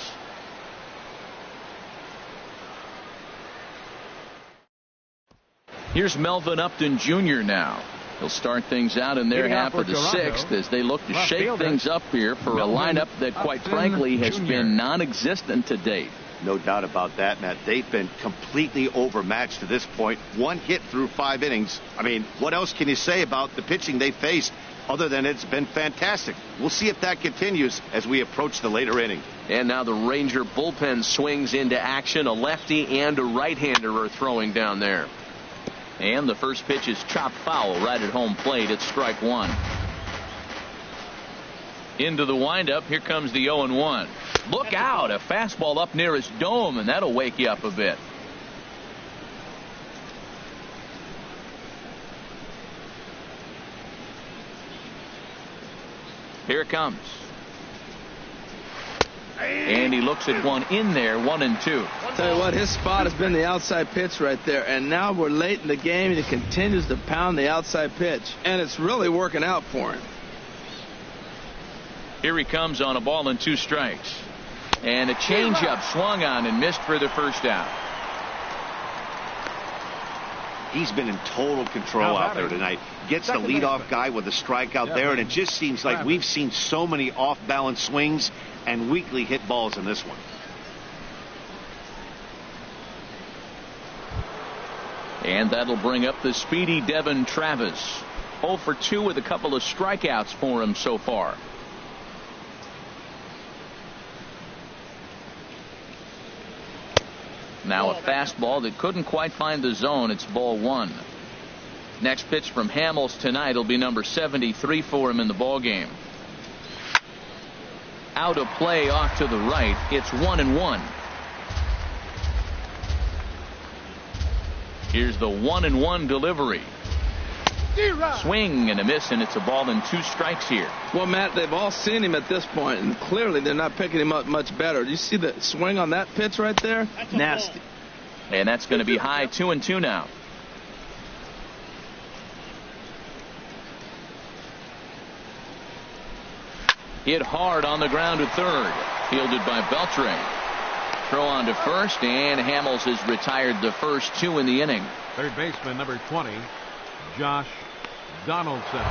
Here's Melvin Upton Jr. now. He'll start things out in their half of the 6th as they look to shake things up here for a lineup that, quite frankly, has been non-existent to date. No doubt about that, Matt. They've been completely overmatched to this point. 1 hit through 5 innings. I mean, what else can you say about the pitching they faced other than it's been fantastic? We'll see if that continues as we approach the later inning. And now the Ranger bullpen swings into action. A lefty and a right-hander are throwing down there. And the first pitch is chopped foul right at home plate. It's strike 1. Into the windup. Here comes the 0-1. Look out. A fastball up near his dome, and that'll wake you up a bit. Here it comes. And he looks at one in there, 1-2. Tell you what, his spot has been the outside pitch right there. And now we're late in the game, and he continues to pound the outside pitch. And it's really working out for him. Here he comes on a ball and 2 strikes. And a changeup swung on and missed for the first out. He's been in total control out there tonight. Gets the leadoff guy with a strikeout there, and it just seems like we've seen so many off-balance swings and weakly hit balls in this one. And that'll bring up the speedy Devin Travis. 0 for 2 with a couple of strikeouts for him so far. Now a fastball that couldn't quite find the zone. It's ball 1. Next pitch from Hamels tonight will be number 73 for him in the ball game. Out of play off to the right. It's 1-1. Here's the 1-1 delivery. Swing and a miss, and it's a ball and 2 strikes here. Well, Matt, they've all seen him at this point, and clearly they're not picking him up much better. Do you see the swing on that pitch right there? Nasty. And that's going to be high, 2-2 now. Hit hard on the ground to third. Fielded by Beltre. Throw on to first, and Hamels has retired the first 2 in the inning. Third baseman, number 20, Josh Donaldson.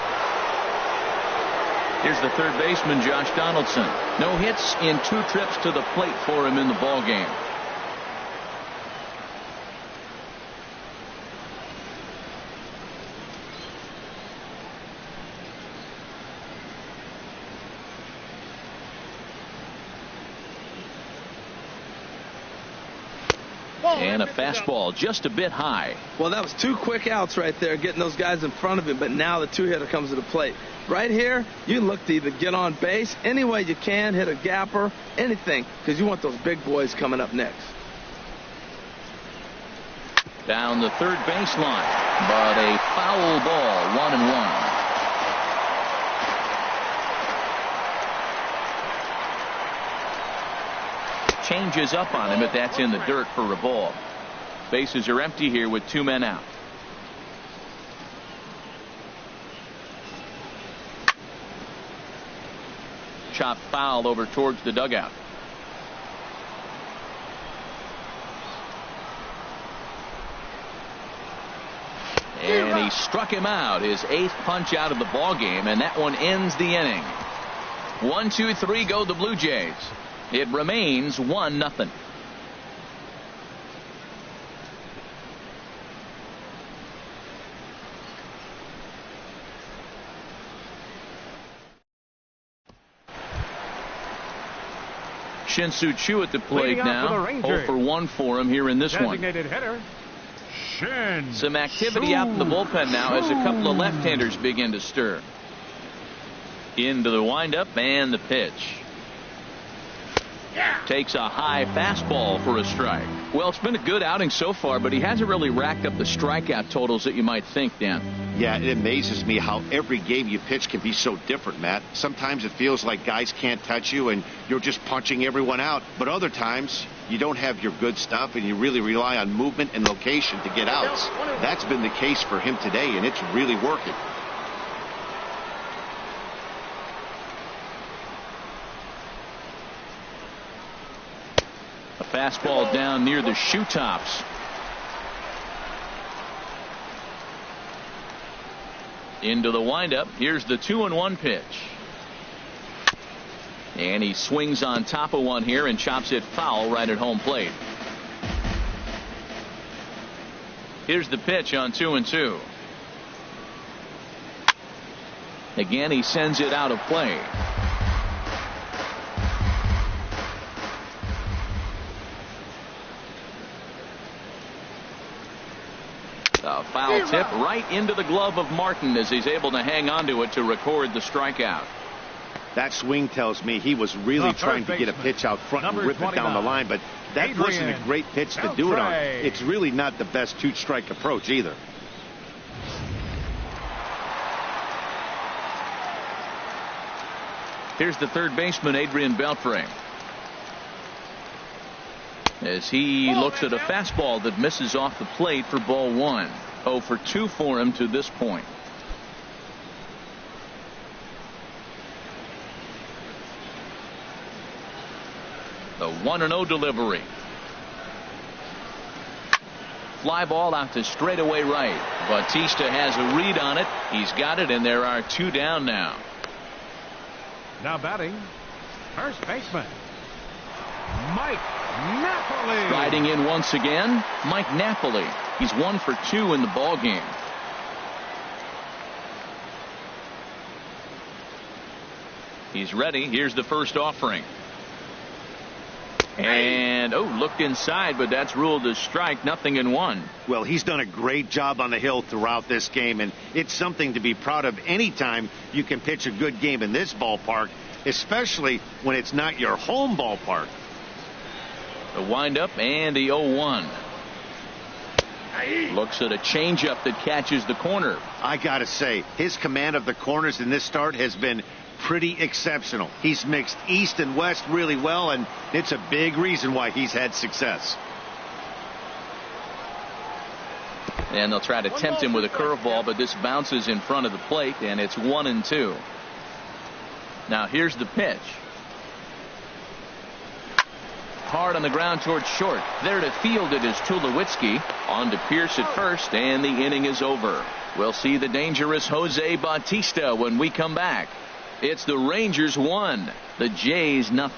Here's the third baseman, Josh Donaldson. No hits in 2 trips to the plate for him in the ball game. And a fastball just a bit high. Well, that was 2 quick outs right there, getting those guys in front of him, but now the 2-hitter comes to the plate. Right here, you look to either get on base any way you can, hit a gapper, anything, because you want those big boys coming up next. Down the third baseline, but a foul ball, 1-1. Changes up on him, but that's in the dirt for a ball. Bases are empty here with 2 men out. Chopped foul over towards the dugout. And he struck him out, his 8th punch out of the ball game, and that one ends the inning. 1, 2, 3 go the Blue Jays. It remains 1-0. Shin-Soo Choo at the plate now. 0 for 1 for him here in this one. Hitter, Some activity out in the bullpen now as a couple of left-handers begin to stir. Into the windup and the pitch. Takes a high fastball for a strike. Well, it's been a good outing so far, but he hasn't really racked up the strikeout totals that you might think, Dan. Yeah, it amazes me how every game you pitch can be so different, Matt. Sometimes it feels like guys can't touch you and you're just punching everyone out. But other times you don't have your good stuff and you really rely on movement and location to get outs. That's been the case for him today, and it's really working. A fastball down near the shoe tops. Into the windup. Here's the 2-1 pitch. And he swings on top of one here and chops it foul right at home plate. Here's the pitch on 2-2. Again, he sends it out of play. A foul tip right into the glove of Martin as he's able to hang on to it to record the strikeout. That swing tells me he was really trying to get a pitch out front and rip it down the line, but that wasn't a great pitch to do it on. It's really not the best 2-strike approach either. Here's the third baseman, Adrian Beltre, as he looks at a fastball that misses off the plate for ball one. 0 for 2 for him to this point. The 1-0 delivery. Fly ball out to straightaway right. Bautista has a read on it. He's got it, and there are 2 down now. Now batting, first baseman, Mike Napoli. Riding in once again, Mike Napoli. He's 1 for 2 in the ball game. He's ready. Here's the first offering. And, looked inside, but that's ruled a strike. 0-1. Well, he's done a great job on the hill throughout this game, and it's something to be proud of anytime you can pitch a good game in this ballpark, especially when it's not your home ballpark. The windup and the 0-1. Looks at a changeup that catches the corner. I got to say, his command of the corners in this start has been pretty exceptional. He's mixed east and west really well, and it's a big reason why he's had success. And they'll try to tempt him with a curveball, but this bounces in front of the plate, and it's 1-2. Now here's the pitch. Hard on the ground towards short. There to field it is Tulowitzki. On to Pierce at first, and the inning is over. We'll see the dangerous Jose Bautista when we come back. It's the Rangers 1, the Jays 0.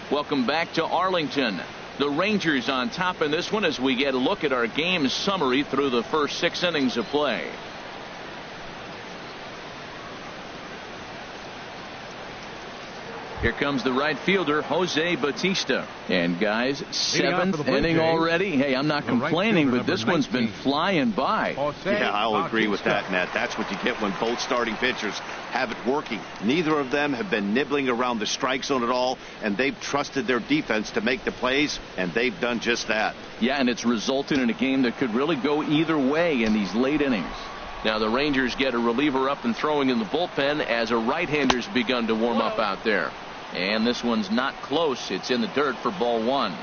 Welcome back to Arlington. The Rangers on top in this one as we get a look at our game summary through the first 6 innings of play. Here comes the right fielder, Jose Bautista. And guys, 7th inning already. Hey, I'm not complaining, but this one's been flying by. Yeah, I'll agree with that, Nat. That's what you get when both starting pitchers have it working. Neither of them have been nibbling around the strike zone at all, and they've trusted their defense to make the plays, and they've done just that. Yeah, and it's resulted in a game that could really go either way in these late innings. Now the Rangers get a reliever up and throwing in the bullpen as a right-hander's begun to warm up out there. And this one's not close. It's in the dirt for ball one.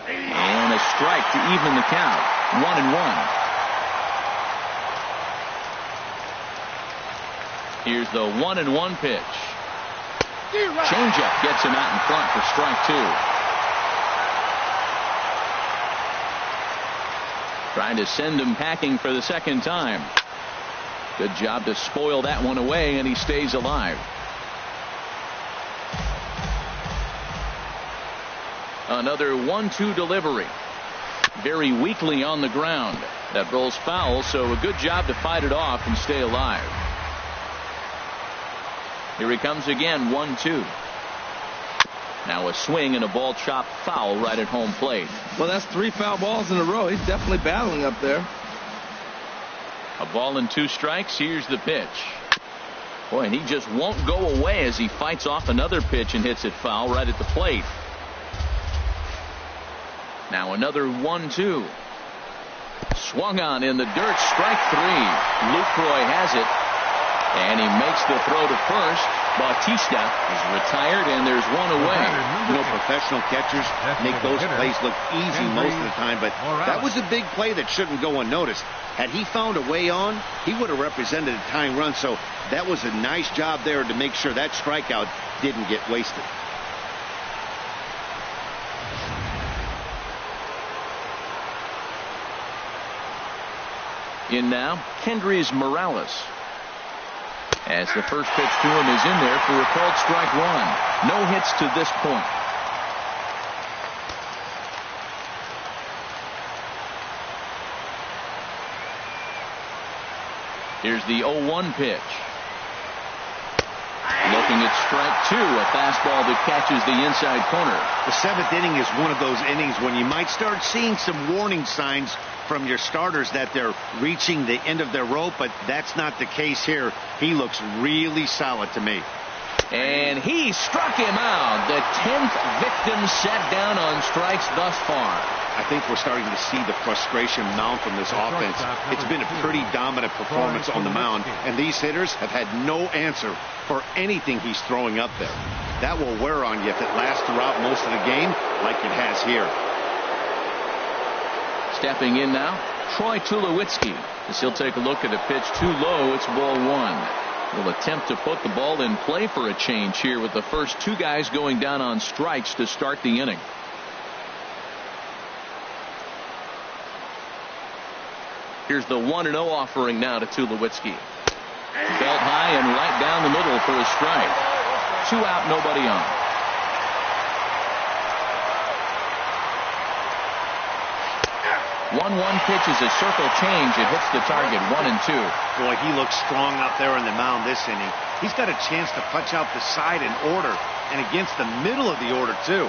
And a strike to even the count. 1-1. Here's the 1-1 pitch. Changeup gets him out in front for strike 2. Trying to send him packing for the second time. Good job to spoil that one away, and he stays alive. Another 1-2 delivery. Very weakly on the ground. That rolls foul, so a good job to fight it off and stay alive. Here he comes again, 1-2. Now a swing and a ball chopped foul right at home plate. Well, that's 3 foul balls in a row. He's definitely battling up there. A ball and 2 strikes. Here's the pitch. Boy, and he just won't go away as he fights off another pitch and hits it foul right at the plate. Now another 1-2. Swung on in the dirt. Strike 3. Lucroy has it. And he makes the throw to first. Bautista is retired, and there's one away. You know, professional catchers make those plays look easy most of the time, but that was a big play that shouldn't go unnoticed. Had he found a way on, he would have represented a tying run, so that was a nice job there to make sure that strikeout didn't get wasted. In now, Kendrys Morales. As the first pitch to him is in there for a called strike 1. No hits to this point. Here's the 0-1 pitch. Looking at strike 2, a fastball that catches the inside corner. The 7th inning is one of those innings when you might start seeing some warning signs from your starters that they're reaching the end of their rope, but that's not the case here. He looks really solid to me. And he struck him out. The 10th victim set down on strikes thus far. I think we're starting to see the frustration mount from this offense. It's been a pretty dominant performance on the mound, and these hitters have had no answer for anything he's throwing up there. That will wear on you if it lasts throughout most of the game like it has here. Stepping in now, Troy Tulowitzki, as he'll take a look at a pitch too low. It's ball one. Will attempt to put the ball in play for a change here with the first two guys going down on strikes to start the inning. Here's the 1-0 offering now to Tulowitzki. Belt high and right down the middle for a strike. 2 out, nobody on. One pitch is a circle change. It hits the target. 1-2. Boy, he looks strong out there on the mound this inning. He's got a chance to punch out the side in order and against the middle of the order too.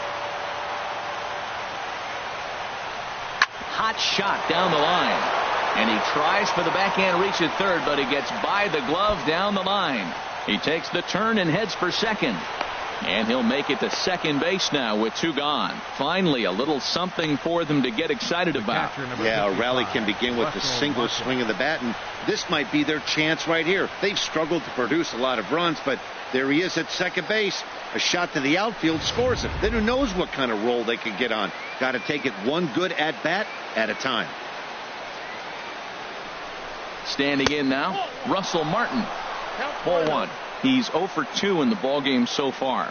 Hot shot down the line. And he tries for the backhand reach at third, but he gets by the glove down the line. He takes the turn and heads for second. And he'll make it to second base now with 2 gone. Finally, a little something for them to get excited about. Yeah, a rally can begin with a single swing of the bat, and this might be their chance right here. They've struggled to produce a lot of runs, but there he is at second base. A shot to the outfield scores it. Then who knows what kind of roll they could get on. Got to take it one good at-bat at a time. Standing in now, Russell Martin. Ball 1. He's 0 for 2 in the ballgame so far.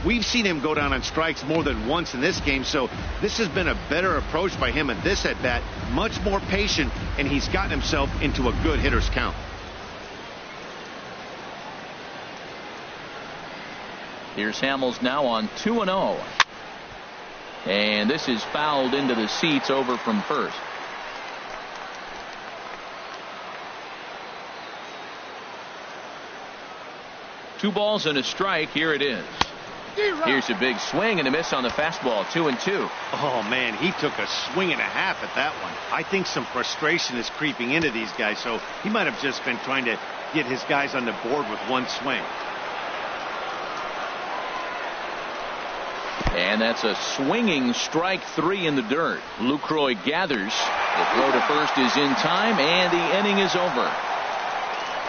We've seen him go down on strikes more than once in this game, so this has been a better approach by him in this at-bat. Much more patient, and he's gotten himself into a good hitter's count. Here's Hamels now on 2-0. And this is fouled into the seats over from first. Two balls and a strike. Here it is. Here's a big swing and a miss on the fastball. 2-2. Oh, man, he took a swing and a half at that one. I think some frustration is creeping into these guys, so he might have just been trying to get his guys on the board with one swing. And that's a swinging strike 3 in the dirt. Lucroy gathers. The throw to first is in time, and the inning is over.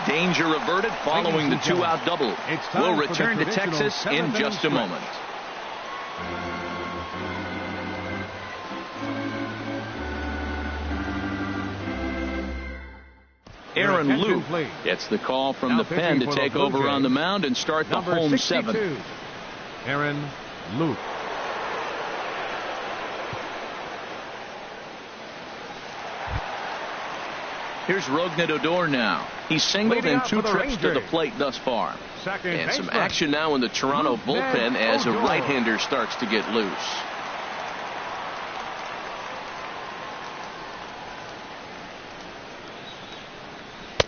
Danger averted following the 2-out double. We'll return to Texas in just a moment. Aaron Luke gets the call from the pen to take over on the mound and start the home 7. Aaron Luke. Here's Rougned Odor now. He's singled in 2 trips to the plate thus far. And some action now in the Toronto bullpen as a right-hander starts to get loose.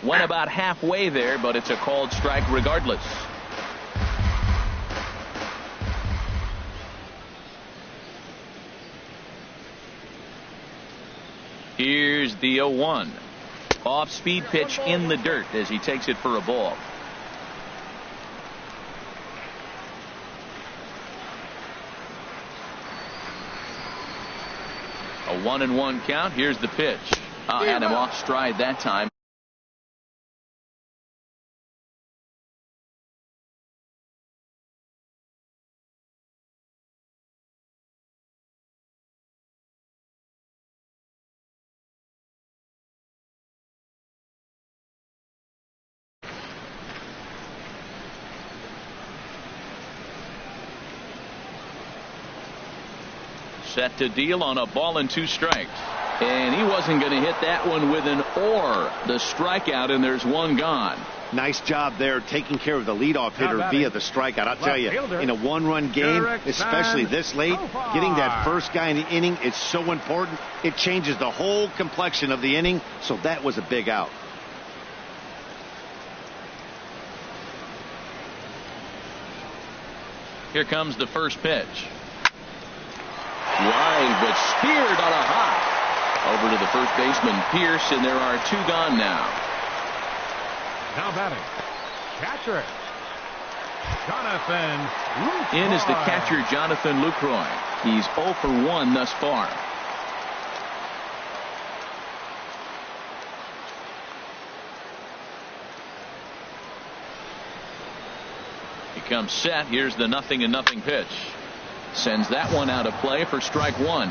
Went about halfway there, but it's a called strike regardless. Here's the 0-1. Off-speed pitch in the dirt as he takes it for a ball. A 1-1 count. Here's the pitch. Had him off stride that time. Set to deal on a ball and 2 strikes. And he wasn't going to hit that one with an or. The strikeout, and there's 1 gone. Nice job there taking care of the leadoff hitter via the strikeout. I'll tell you, in a 1-run game, especially this late, getting that first guy in the inning is so important. It changes the whole complexion of the inning, so that was a big out. Here comes the first pitch. Wide, but speared on a hop. Over to the first baseman, Pierce, and there are 2 gone now. Now batting, catcher Jonathan Lucroy. In is the catcher, Jonathan Lucroy. He's 0 for 1 thus far. He comes set. Here's the 0-0 pitch. Sends that one out of play for strike 1.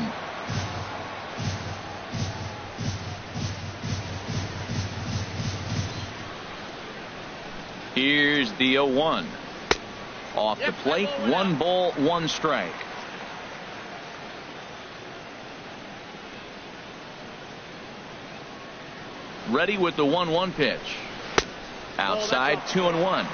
Here's the 0-1. Off the plate, 1 ball, 1 strike. Ready with the 1-1 pitch. Outside, 2-1.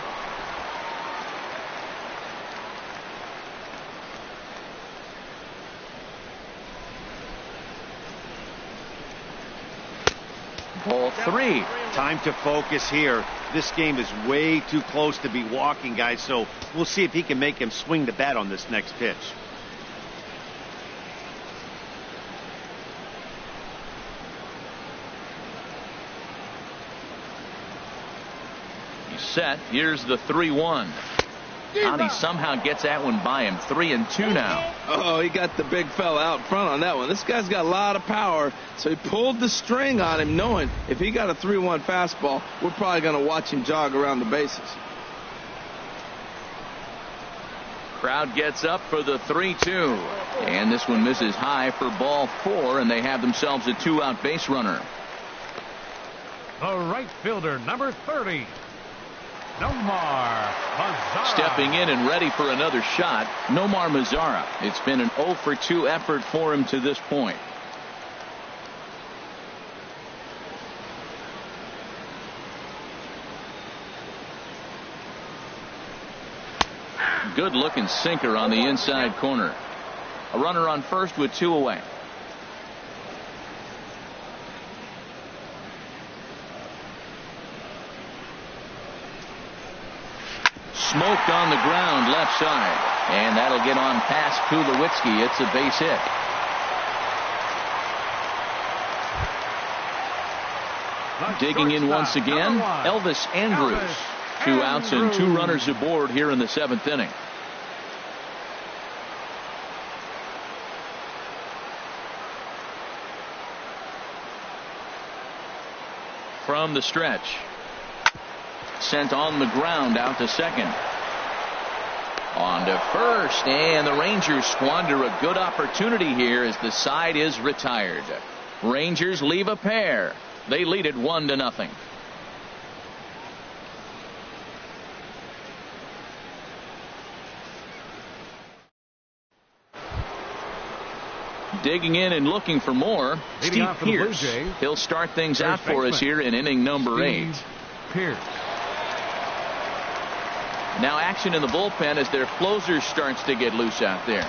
Ball 3. Time to focus here. This game is way too close to be walking, guys, so we'll see if he can make him swing the bat on this next pitch. He's set. Here's the 3-1. And he somehow gets that one by him. 3-2 now. Oh, he got the big fella out front on that one. This guy's got a lot of power, so he pulled the string on him, knowing if he got a 3-1 fastball, we're probably going to watch him jog around the bases. Crowd gets up for the 3-2. And this one misses high for ball 4, and they have themselves a 2-out base runner. The right fielder, number 30. Nomar Mazara. Stepping in and ready for another shot, Nomar Mazara. It's been an 0 for 2 effort for him to this point. Good looking sinker on the inside corner. A runner on first with 2 away. Smoked on the ground left side, and that'll get on past Tulowitzki. It's a base hit. Digging in once again, Elvis Andrus. 2 outs and 2 runners aboard here in the 7th inning. From the stretch. Sent on the ground out to second. On to first, and the Rangers squander a good opportunity here as the side is retired. Rangers leave a pair. They lead it 1-0. Digging in and looking for more, Steve Pierce. He'll start things out for us here in inning number 8. Pierce. Now action in the bullpen as their closer starts to get loose out there.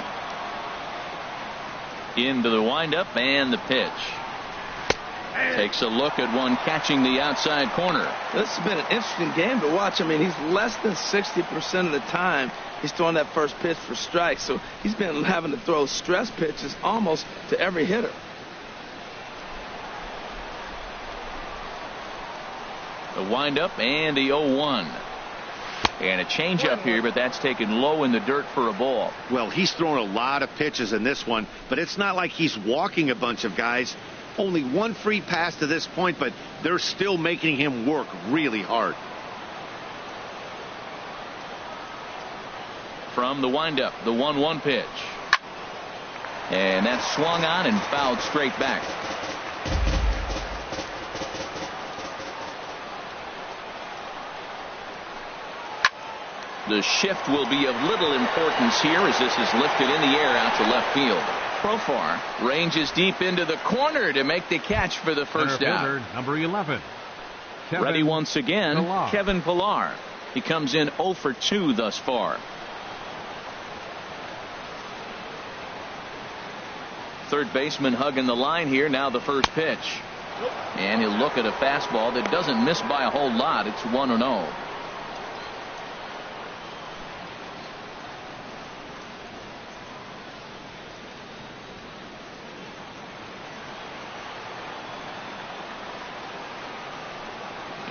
Into the windup and the pitch. Takes a look at one catching the outside corner. This has been an interesting game to watch. I mean, he's less than 60% of the time he's throwing that first pitch for strikes. So he's been having to throw stress pitches almost to every hitter. The windup and the 0-1. And a changeup here, but that's taken low in the dirt for a ball. Well, he's thrown a lot of pitches in this one, but it's not like he's walking a bunch of guys. Only 1 free pass to this point, but they're still making him work really hard. From the windup, the 1-1 pitch. And that's swung on and fouled straight back. The shift will be of little importance here as this is lifted in the air out to left field. Profar ranges deep into the corner to make the catch for the first out. Number 11. Ready once again, Kevin Pillar. He comes in 0 for 2 thus far. Third baseman hugging the line here. Now the first pitch. And he'll look at a fastball that doesn't miss by a whole lot. It's 1-0.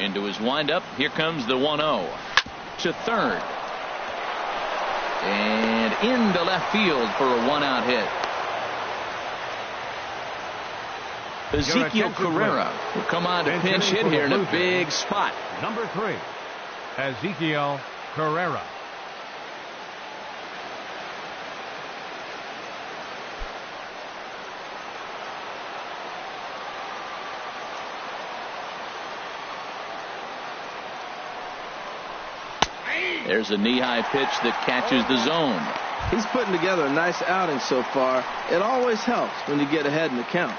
Into his windup. Here comes the 1-0 to third. And into left field for a 1-out hit. Ezekiel Carrera will come on to pinch hit here in a big spot. Number 3, Ezekiel Carrera. There's a knee-high pitch that catches the zone. He's putting together a nice outing so far. It always helps when you get ahead in the count.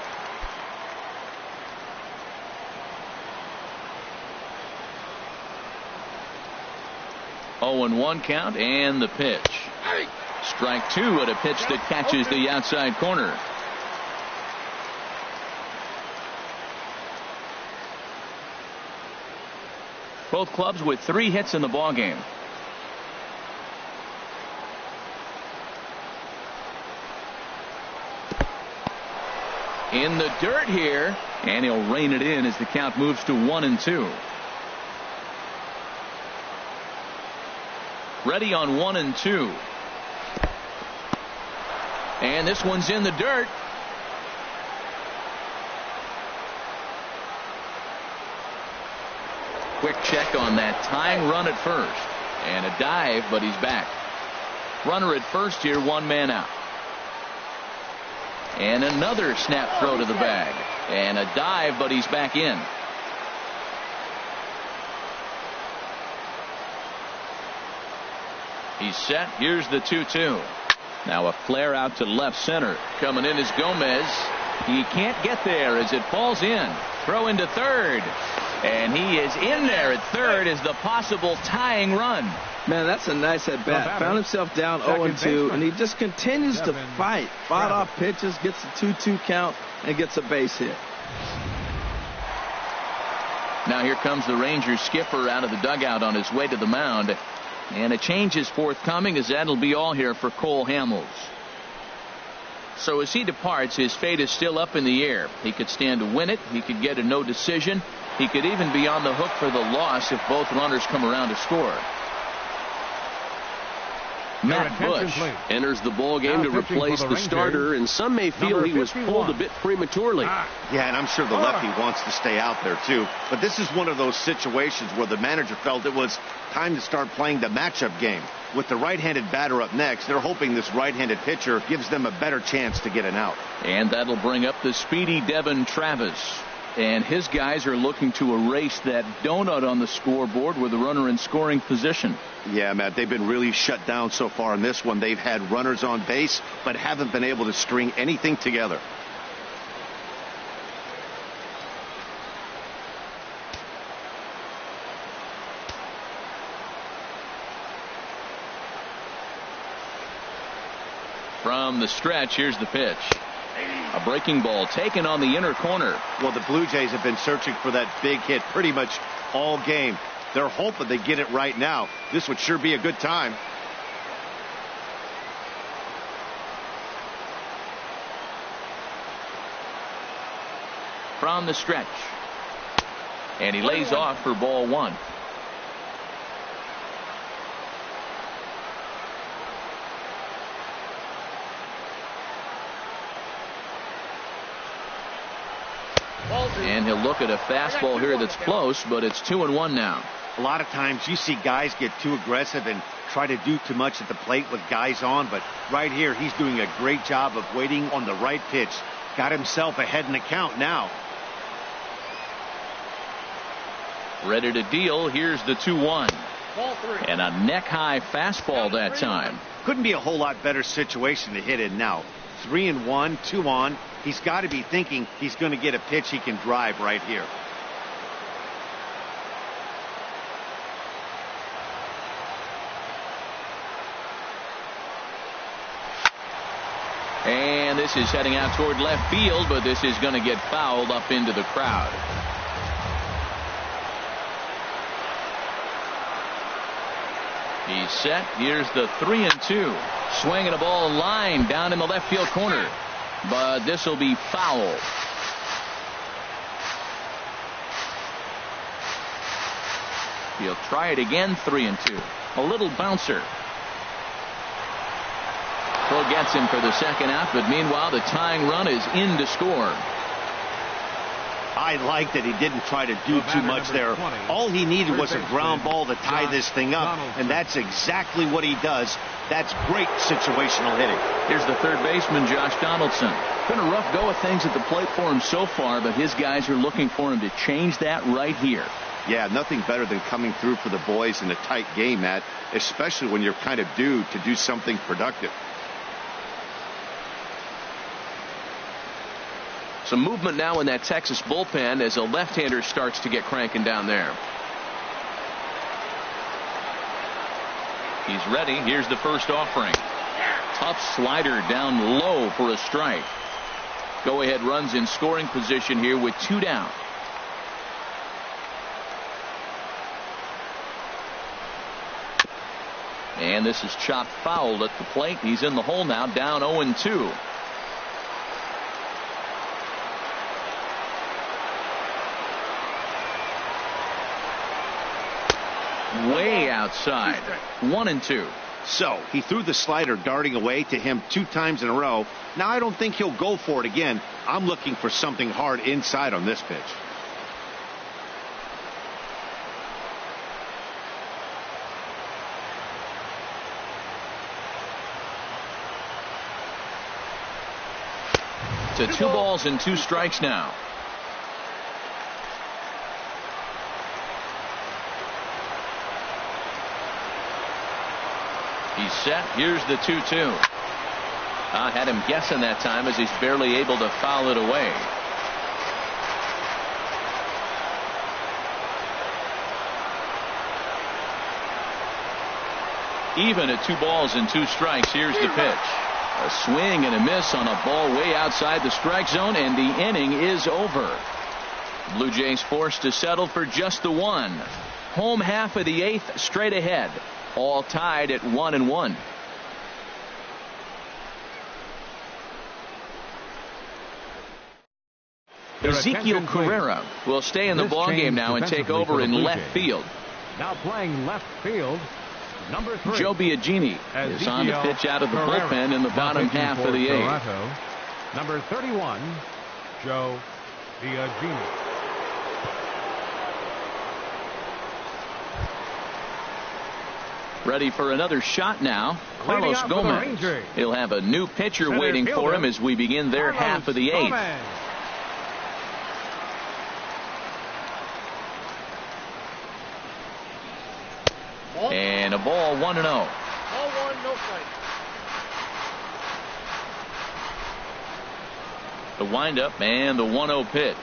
Oh, and 1 count, and the pitch. Strike 2 at a pitch that catches the outside corner. Both clubs with 3 hits in the ballgame. In the dirt here, and he'll rein it in as the count moves to 1-2. Ready on 1-2. And this one's in the dirt. Quick check on that tying run at first. And a dive, but he's back. Runner at first here, 1 man out. And another snap throw to the bag. And a dive, but he's back in. He's set. Here's the 2-2. Now a flare out to left center. Coming in is Gomez. He can't get there as it falls in. Throw into third. And he is in there at third as the possible tying run. Man, that's a nice at bat. Found himself down 0-2, and he just continues to fight. Fought off pitches, gets a 2-2 count, and gets a base hit. Now here comes the Rangers skipper out of the dugout on his way to the mound. And a change is forthcoming, as that'll be all here for Cole Hamels. So as he departs, his fate is still up in the air. He could stand to win it. He could get a no decision. He could even be on the hook for the loss if both runners come around to score. Matt Bush enters the ball game to replace the starter, and some may feel he was pulled a bit prematurely. Yeah, and I'm sure the lefty wants to stay out there too. But this is one of those situations where the manager felt it was time to start playing the matchup game. With the right-handed batter up next, they're hoping this right-handed pitcher gives them a better chance to get an out. And that'll bring up the speedy Devin Travis. And his guys are looking to erase that donut on the scoreboard with a runner in scoring position. Yeah, Matt, they've been really shut down so far in this one. They've had runners on base, but haven't been able to string anything together. From the stretch, here's the pitch. A breaking ball taken on the inner corner. Well, the Blue Jays have been searching for that big hit pretty much all game. They're hoping they get it right now. This would sure be a good time. From the stretch. And he lays off for ball 1. And he'll look at a fastball here that's close, but it's 2-1 now. A lot of times you see guys get too aggressive and try to do too much at the plate with guys on, but right here he's doing a great job of waiting on the right pitch. Got himself ahead in the count now. Ready to deal. Here's the 2-1. And a neck-high fastball that time. Couldn't be a whole lot better situation to hit in now. 3-1, 2 on. He's got to be thinking he's going to get a pitch he can drive right here. And this is heading out toward left field, but this is going to get fouled up into the crowd. He's set. Here's the 3-2. Swinging a ball line down in the left field corner. But this will be foul. He'll try it again, 3-2. A little bouncer. Throw gets him for the second out, but meanwhile the tying run is in to score. I like that he didn't try to do too much there. All he needed was a ground ball to tie this thing up, and that's exactly what he does. That's great situational hitting. Here's the third baseman, Josh Donaldson. Been a rough go of things at the plate for him so far, but his guys are looking for him to change that right here. Yeah, nothing better than coming through for the boys in a tight game, Matt, especially when you're kind of due to do something productive. Some movement now in that Texas bullpen as a left-hander starts to get cranking down there. He's ready. Here's the first offering. Tough slider down low for a strike. Go-ahead runs in scoring position here with 2 down. And this is chopped foul at the plate. He's in the hole now, down 0-2. Way outside. 1-2. So he threw the slider darting away to him 2 times in a row. Now I don't think he'll go for it again. I'm looking for something hard inside on this pitch. To 2 balls and 2 strikes now. He's set. Here's the 2-2. I had him guessing that time as he's barely able to foul it away. Even at 2 balls and 2 strikes. Here's the pitch. A swing and a miss on a ball way outside the strike zone, and the inning is over. Blue Jays forced to settle for just the 1. Home half of the 8th straight ahead. All tied at 1-1. Ezekiel Carrera will stay in the ballgame now and take over in left field. Now playing left field, number 3. Joe Biagini is on to pitch out of the bullpen in the bottom half of the 8th. Number 31, Joe Biagini. Ready for another shot now. Carlos Gomez. He'll have a new pitcher waiting for him as we begin their half of the 8th. And a ball, 1-0. Ball 1, no strike. The windup and the 1-0 pitch.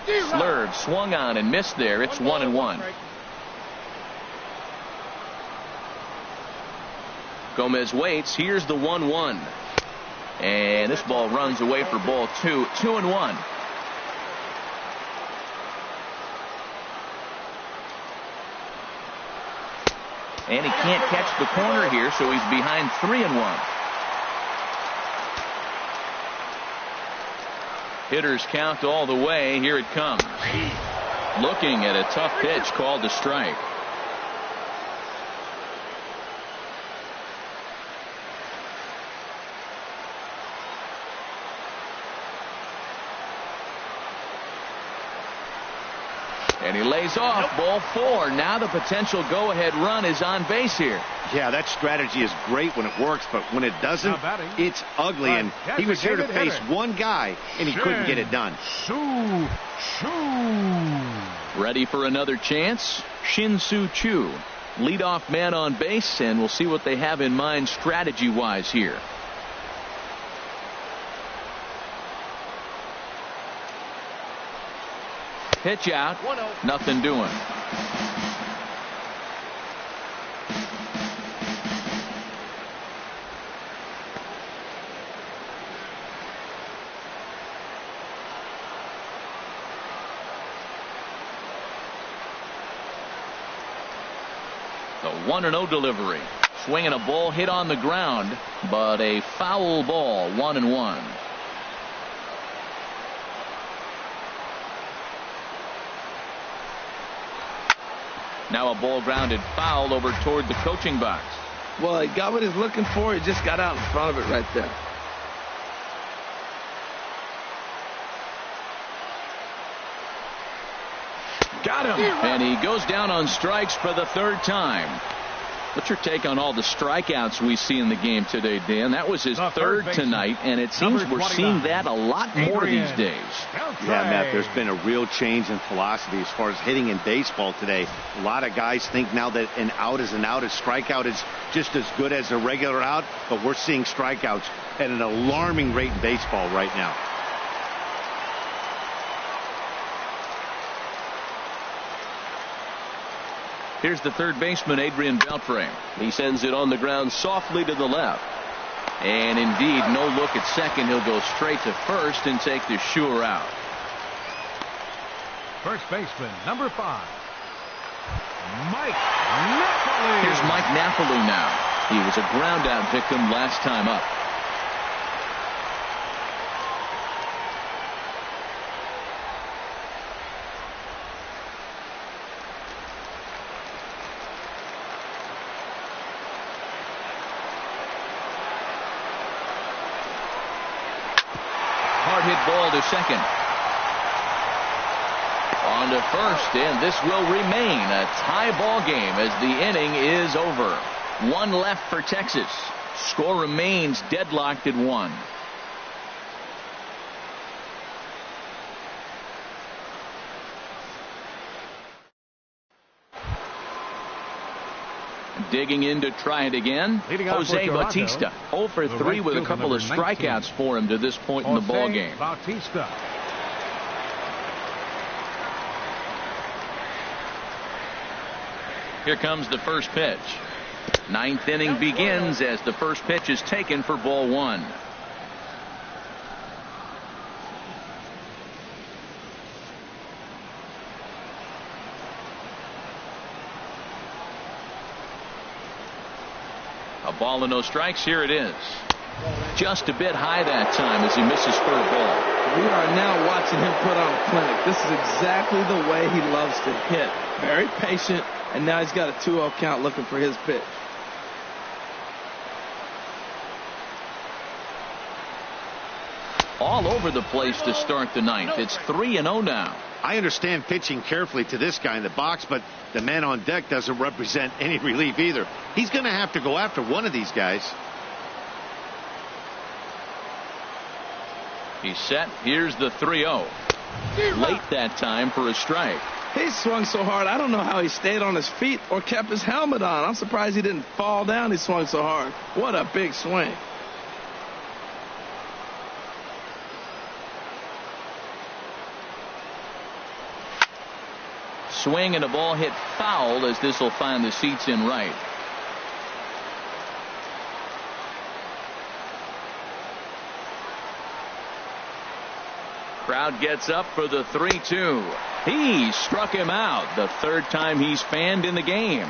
Slurve swung on and missed there. It's 1-1. Gomez waits. Here's the 1-1. And this ball runs away for ball 2. 2-1. And he can't catch the corner here, so he's behind 3-1. Hitters count all the way. Here it comes. Looking at a tough pitch called a strike. And he lays off. Ball 4. Now the potential go-ahead run is on base here. Yeah, that strategy is great when it works, but when it doesn't, it's ugly. And he was here to face one guy, and he couldn't get it done. Ready for another chance? Shin-Soo Choo, leadoff man on base, and we'll see what they have in mind strategy-wise here. Pitch out. 1-0. Nothing doing. The 1-0 delivery. Swinging a ball hit on the ground, but a foul ball. 1-1. Now a ball grounded foul over toward the coaching box. Well, he got what he's looking for. He just got out in front of it right there. Got him. And he goes down on strikes for the third time. What's your take on all the strikeouts we see in the game today, Dan? That was his third tonight, and it seems we're seeing that a lot more these days. Yeah, Matt, there's been a real change in philosophy as far as hitting in baseball today. A lot of guys think now that an out is an out, a strikeout is just as good as a regular out, but we're seeing strikeouts at an alarming rate in baseball right now. Here's the third baseman, Adrian Beltre. He sends it on the ground softly to the left. And indeed, no look at second. He'll go straight to first and take the sure out. First baseman, number 5, Mike Napoli. Here's Mike Napoli now. He was a ground out victim last time up. Hard hit ball to second. On to first, and this will remain a tie ball game as the inning is over. One left for Texas. Score remains deadlocked at 1. Digging in to try it again, Jose Bautista. 0 for 3 with a couple of strikeouts for him to this point in the ball game. Bautista. Here comes the first pitch. Ninth inning begins as the first pitch is taken for ball 1. A ball and no strikes. Here it is. Just a bit high that time as he misses for a ball. We are now watching him put on a clinic. This is exactly the way he loves to hit. Very patient, and now he's got a 2-0 count looking for his pitch. All over the place to start the ninth. It's 3-0 now. I understand pitching carefully to this guy in the box, but the man on deck doesn't represent any relief either. He's going to have to go after one of these guys. He's set. Here's the 3-0. Late that time for a strike. He swung so hard, I don't know how he stayed on his feet or kept his helmet on. I'm surprised he didn't fall down. He swung so hard. What a big swing. Swing and a ball hit foul as this will find the seats in right. Crowd gets up for the 3-2. He struck him out the third time he's fanned in the game.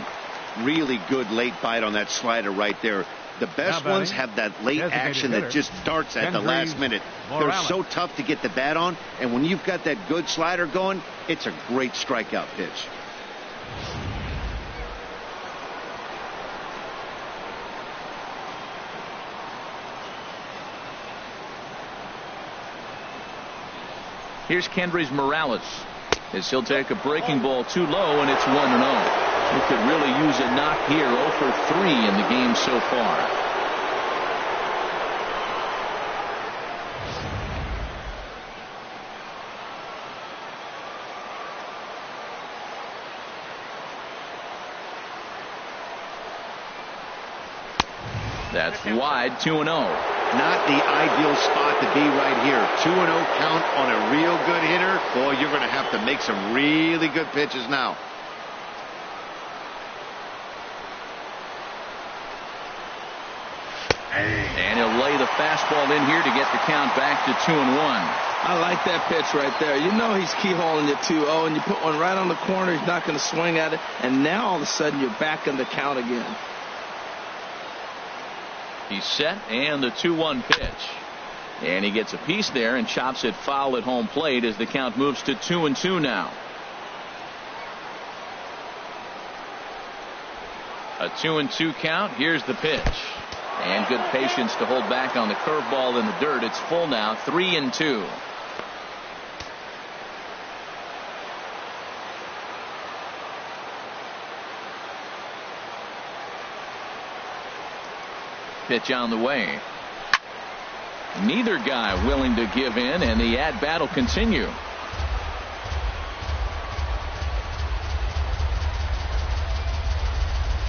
Really good late bite on that slider right there. The best ones have that late action that just darts at the last minute. They're so tough to get the bat on, and when you've got that good slider going, it's a great strikeout pitch. Here's Kendrys Morales as he'll take a breaking ball too low, and it's 1-0. He could really use a knock here. 0 for 3 in the game so far. That's wide. 2-0. Not the ideal spot to be right here. 2-0 count on a real good hitter. Boy, you're going to have to make some really good pitches now. And he'll lay the fastball in here to get the count back to 2-1. I like that pitch right there. You know he's keyholing you 2-0, and you put one right on the corner. He's not going to swing at it. And now all of a sudden you're back in the count again. He's set, and the 2-1 pitch. And he gets a piece there and chops it foul at home plate as the count moves to 2-2 now. A 2-2 count. Here's the pitch. And good patience to hold back on the curveball in the dirt. It's full now, 3-2. Pitch on the way. Neither guy willing to give in, and the at-bat will continue.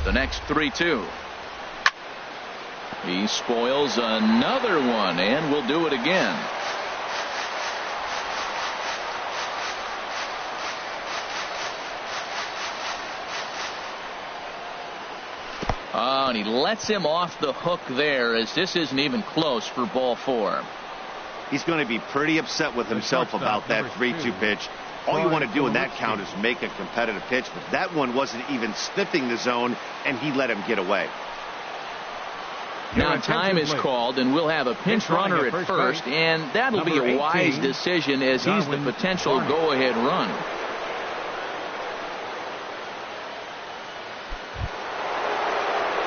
The next 3-2. He spoils another one, and will do it again. Oh, and he lets him off the hook there, as this isn't even close for ball 4. He's going to be pretty upset with himself about that 3-2 pitch. All you want to do in that count is make a competitive pitch, but that one wasn't even sniffing the zone, and he let him get away. Now time is called, and we'll have a pinch runner at first, and that'll be a wise decision, as he's the potential go-ahead run.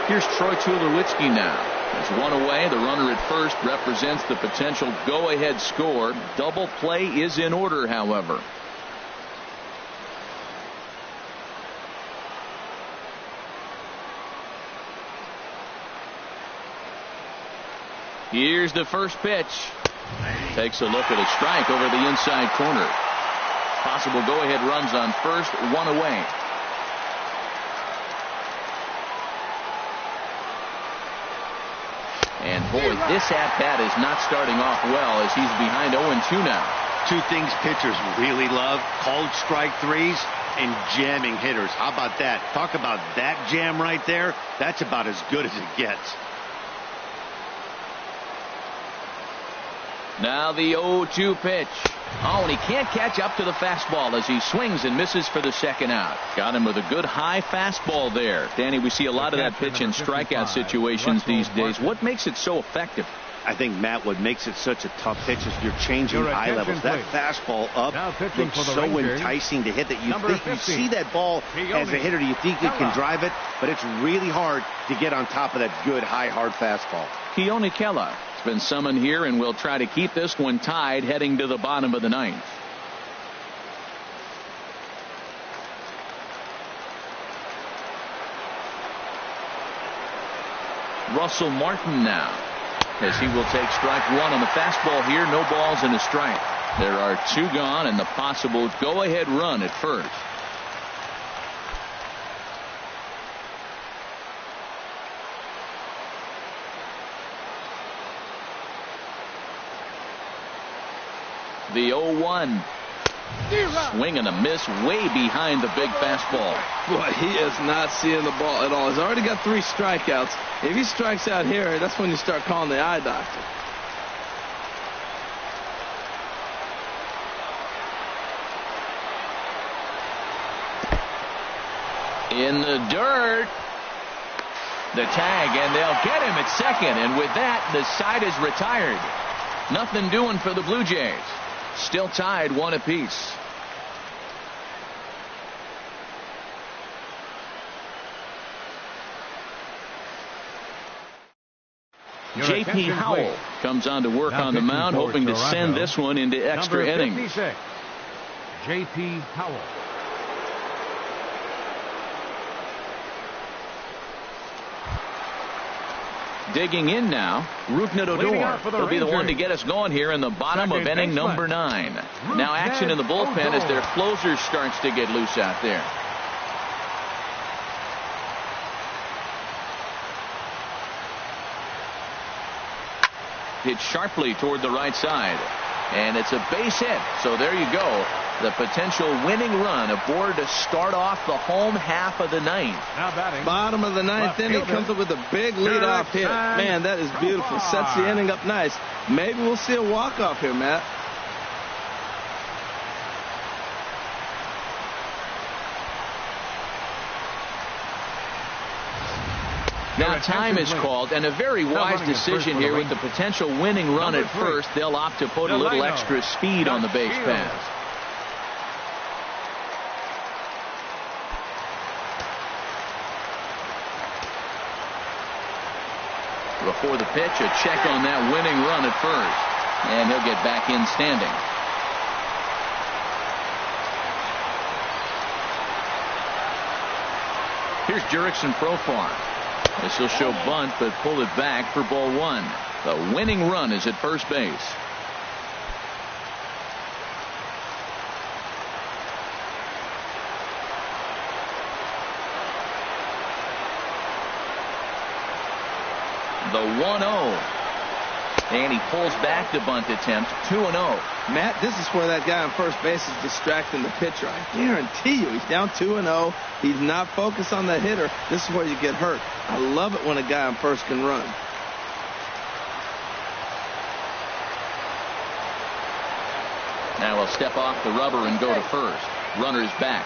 Here's Troy Tulowitzki now. There's one away. The runner at first represents the potential go-ahead score. Double play is in order, however. Here's the first pitch. Takes a look at a strike over the inside corner. Possible go-ahead runs on first, one away. And boy, this at-bat is not starting off well, as he's behind 0-2 now. Two things pitchers really love: called strike threes and jamming hitters. How about that? Talk about that jam right there. That's about as good as it gets. Now the 0-2 pitch. Oh, and he can't catch up to the fastball as he swings and misses for the second out. Got him with a good high fastball there. Danny, we see a lot of that pitch in strikeout situations these days. What makes it so effective? I think, Matt, what makes it such a tough pitch is you're changing eye levels. That fastball up looks so enticing to hit that you see that ball as a hitter. You think you can drive it, but it's really hard to get on top of that good, high, hard fastball. Keone Kela has been summoned here, and will try to keep this one tied heading to the bottom of the ninth. Russell Martin now, as he will take strike one on the fastball here. No balls and a strike. There are two gone, and the possible go-ahead run at first. The 0-1. Swing and a miss way behind the big fastball. Boy, he is not seeing the ball at all. He's already got 3 strikeouts. If he strikes out here, that's when you start calling the eye doctor. In the dirt. The tag, and they'll get him at second. And with that, the side is retired. Nothing doing for the Blue Jays. Still tied 1 apiece. J.P. Howell comes on to work on the mound, hoping to send this one into extra innings. J.P. Howell. Digging in now, Rougned Odor. He'll be the one to get us going here in the bottom of inning number 9. Now action in the bullpen as their closer starts to get loose out there. Hit sharply toward the right side. And it's a base hit. So there you go. The potential winning run aboard to start off the home half of the 9th. Now batting. Bottom of the 9th inning, comes up with a big leadoff hit. Man, that is beautiful. Sets the inning up nice. Maybe we'll see a walk-off here, Matt. Now time is called, and a very wise decision here with the potential winning run at first. They'll opt to put a little extra speed on the base pass. Before the pitch, a check on that winning run at first. And he'll get back in standing. Here's Jurickson Profar. This will show bunt, but pull it back for ball one. The winning run is at first base. The 1-0. And he pulls back the bunt attempt. 2-0. Matt, this is where that guy on first base is distracting the pitcher. I guarantee you, he's down 2-0. He's not focused on the hitter. This is where you get hurt. I love it when a guy on first can run. Now he'll step off the rubber and go to first. Runner's back.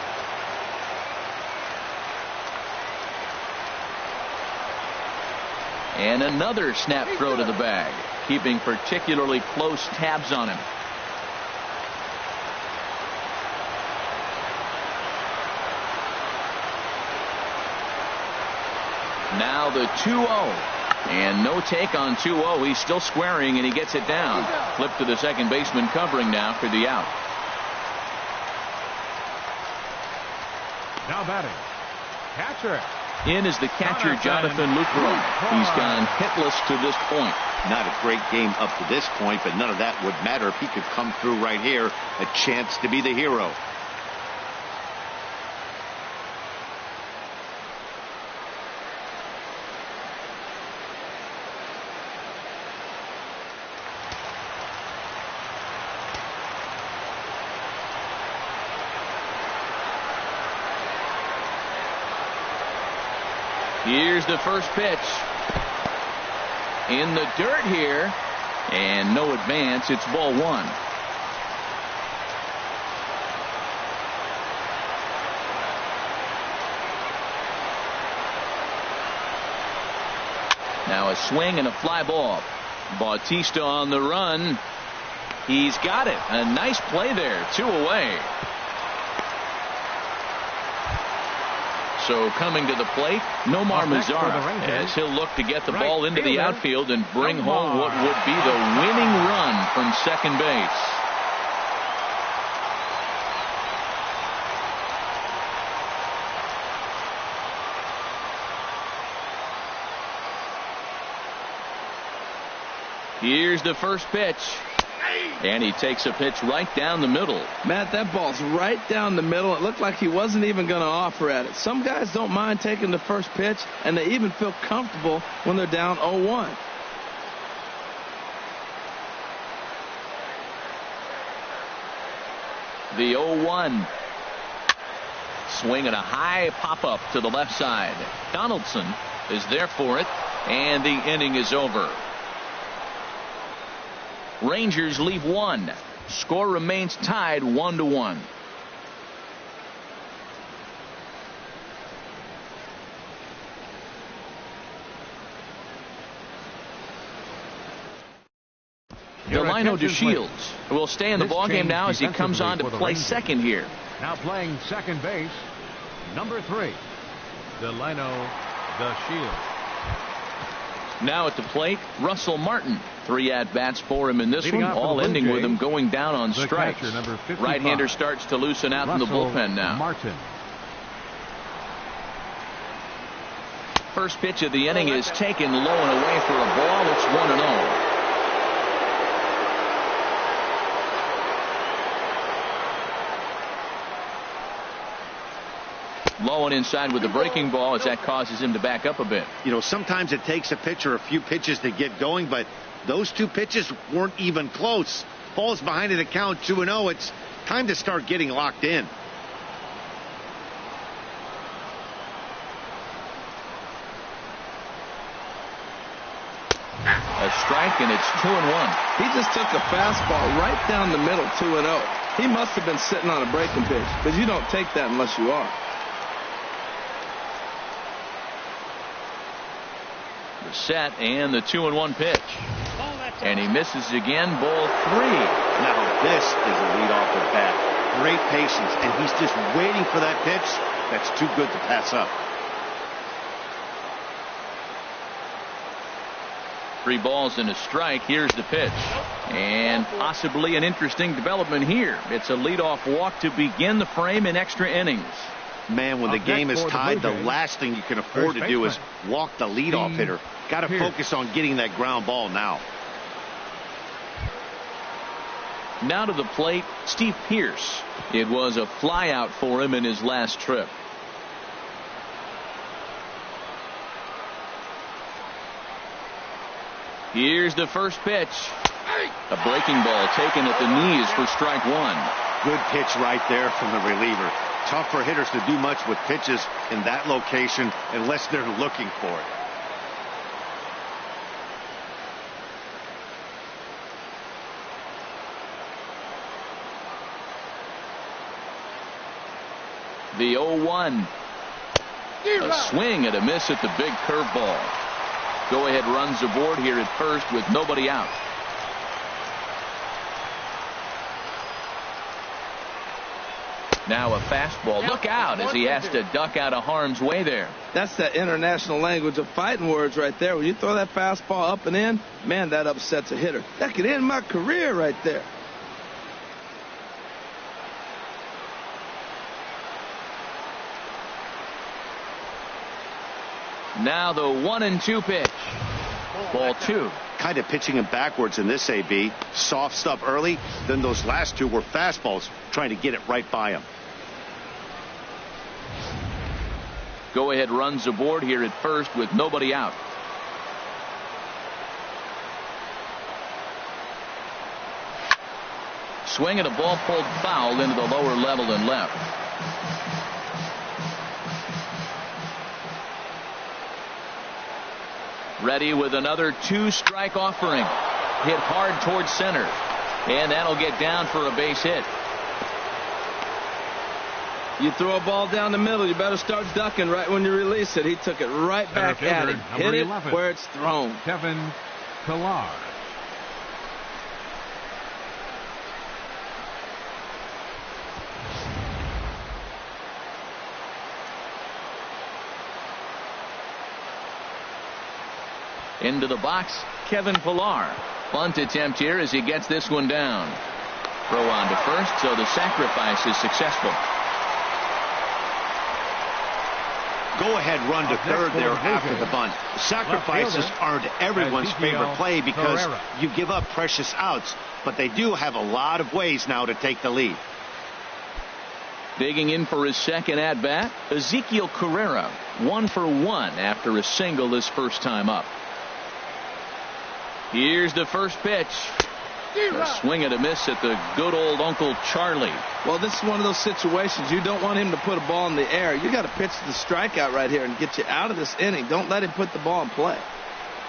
And another snap throw to the bag, keeping particularly close tabs on him. Now the 2-0. And no take on 2-0. He's still squaring, and he gets it down. Flip to the second baseman covering now for the out. Now batting, catcher. In is the catcher, Jonathan Lucroy. He's gone hitless to this point. Not a great game up to this point, but none of that would matter if he could come through right here. A chance to be the hero. Here's the first pitch. In the dirt here. And no advance. It's ball one. Now a swing and a fly ball. Bautista on the run. He's got it. A nice play there. 2 away. So coming to the plate, Nomar Mazara, as he'll look to get the ball into the outfield and bring home what would be the winning run from second base. Here's the first pitch. And he takes a pitch right down the middle. Matt, that ball's right down the middle. It looked like he wasn't even going to offer at it. Some guys don't mind taking the first pitch, and they even feel comfortable when they're down 0-1. The 0-1. Swing and a high pop-up to the left side. Donaldson is there for it, and the inning is over. Rangers leave one. Score remains tied 1-1. Delino DeShields will stay in the ballgame now as he comes on to play second here. Now playing second base, number 3, Delino DeShields. Now at the plate, Russell Martin. 3 at-bats for him in this one, all ending with him going down on strikes. Right-hander starts to loosen out in the bullpen now. Martin. First pitch of the inning is taken low and away for a ball. It's 1-0. Low and inside with the breaking ball as that causes him to back up a bit. You know, sometimes it takes a pitcher a few pitches to get going, but those 2 pitches weren't even close. Falls behind in the count 2-0. It's time to start getting locked in. A strike, and it's 2-1. He just took a fastball right down the middle, 2-0. He must have been sitting on a breaking pitch, because you don't take that unless you are. The set and the 2-1 pitch. And he misses again, ball 3. Now this is a leadoff at bat. Great patience, and he's just waiting for that pitch. That's too good to pass up. 3 balls and a strike. Here's the pitch. And possibly an interesting development here. It's a leadoff walk to begin the frame in extra innings. Man, when the game is tied, the last thing you can afford to do is walk the leadoff hitter. Got to focus on getting that ground ball now. Now to the plate, Steve Pearce. It was a flyout for him in his last trip. Here's the first pitch. A breaking ball taken at the knees for strike 1. Good pitch right there from the reliever. Tough for hitters to do much with pitches in that location unless they're looking for it. The 0-1. A swing and a miss at the big curveball. Go ahead runs aboard here at first with nobody out. Now a fastball. Look out as he has to duck out of harm's way there. That's that international language of fighting words right there. When you throw that fastball up and in, man, that upsets a hitter. That could end my career right there. Now the 1-2 pitch. Ball 2. Kind of pitching him backwards in this AB. Soft stuff early, then those last 2 were fastballs, trying to get it right by him. Go ahead runs aboard here at first with nobody out. Swing and a ball pulled foul into the lower level and left. Ready with another 2-strike offering. Hit hard towards center. And that'll get down for a base hit. You throw a ball down the middle, you better start ducking right when you release it. He took it right back at him. Hit it where it's thrown. Kevin Pillar. Into the box, Kevin Pillar. Bunt attempt here as he gets this one down. Throw on to first, so the sacrifice is successful. Go-ahead run to third there after the bunt. Sacrifices aren't everyone's favorite play because you give up precious outs, but they do have a lot of ways now to take the lead. Digging in for his second at-bat, Ezekiel Carrera. 1 for 1 after a single his first time up. Here's the first pitch. A swing and a miss at the good old Uncle Charlie. Well, this is one of those situations you don't want him to put a ball in the air. You got to pitch the strikeout right here and get you out of this inning. Don't let him put the ball in play.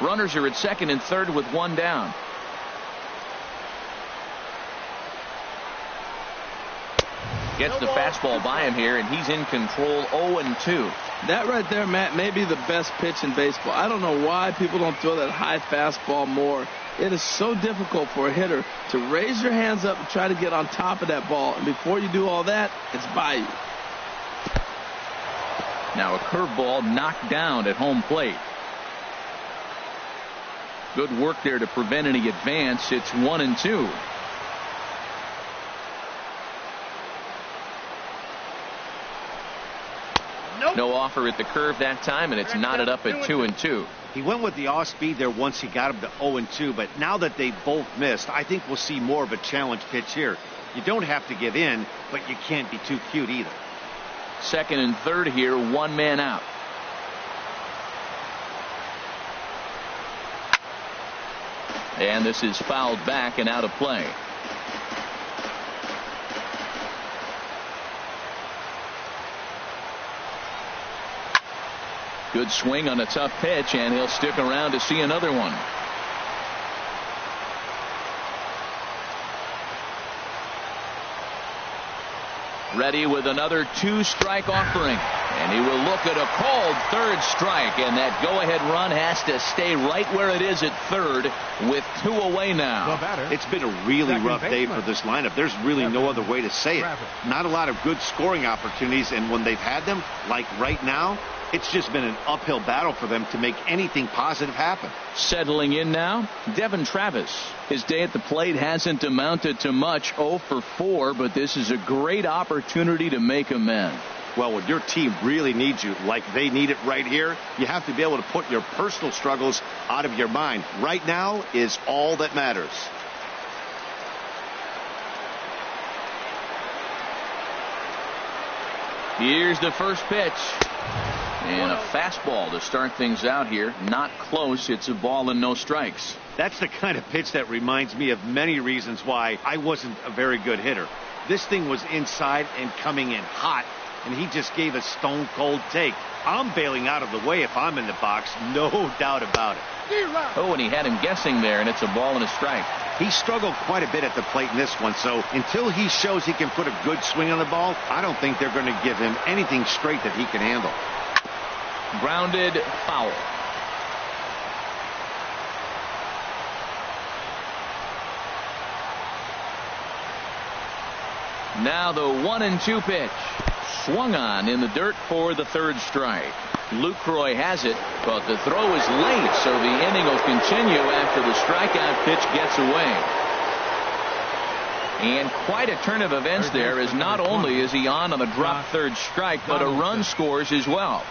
Runners are at second and third with 1 down. Gets the fastball by him here, and he's in control. 0-2. That right there, Matt, may be the best pitch in baseball. I don't know why people don't throw that high fastball more. It is so difficult for a hitter to raise your hands up and try to get on top of that ball. And before you do all that, it's by you. Now a curveball knocked down at home plate. Good work there to prevent any advance. It's 1-2. No offer at the curve that time, and it's knotted up at 2-2. He went with the off speed there once he got him to 0-2, but now that they both missed, I think we'll see more of a challenge pitch here. You don't have to give in, but you can't be too cute either. Second and third here, 1 man out. And this is fouled back and out of play. Good swing on a tough pitch, and he'll stick around to see another one. Ready with another 2-strike offering. And he will look at a called third strike, and that go-ahead run has to stay right where it is at third with 2 away now. It's been a really rough day for this lineup. There's really no other way to say it. Not a lot of good scoring opportunities, and when they've had them, like right now, it's just been an uphill battle for them to make anything positive happen. Settling in now, Devin Travis. His day at the plate hasn't amounted to much, 0 for 4, but this is a great opportunity to make amends. Well, when your team really needs you, like they need it right here, you have to be able to put your personal struggles out of your mind. Right now is all that matters. Here's the first pitch. And a fastball to start things out here. Not close. It's a ball and no strikes. That's the kind of pitch that reminds me of many reasons why I wasn't a very good hitter. This thing was inside and coming in hot, and he just gave a stone-cold take. I'm bailing out of the way if I'm in the box, no doubt about it. Oh, and he had him guessing there, and it's a ball and a strike. He struggled quite a bit at the plate in this one, so until he shows he can put a good swing on the ball, I don't think they're going to give him anything straight that he can handle. Grounded foul. Now the 1-2 pitch. Swung on in the dirt for the third strike. Lucroy has it, but the throw is late, so the inning will continue after the strikeout pitch gets away. And quite a turn of events there, as not only is he on a drop third strike, but a run scores as well.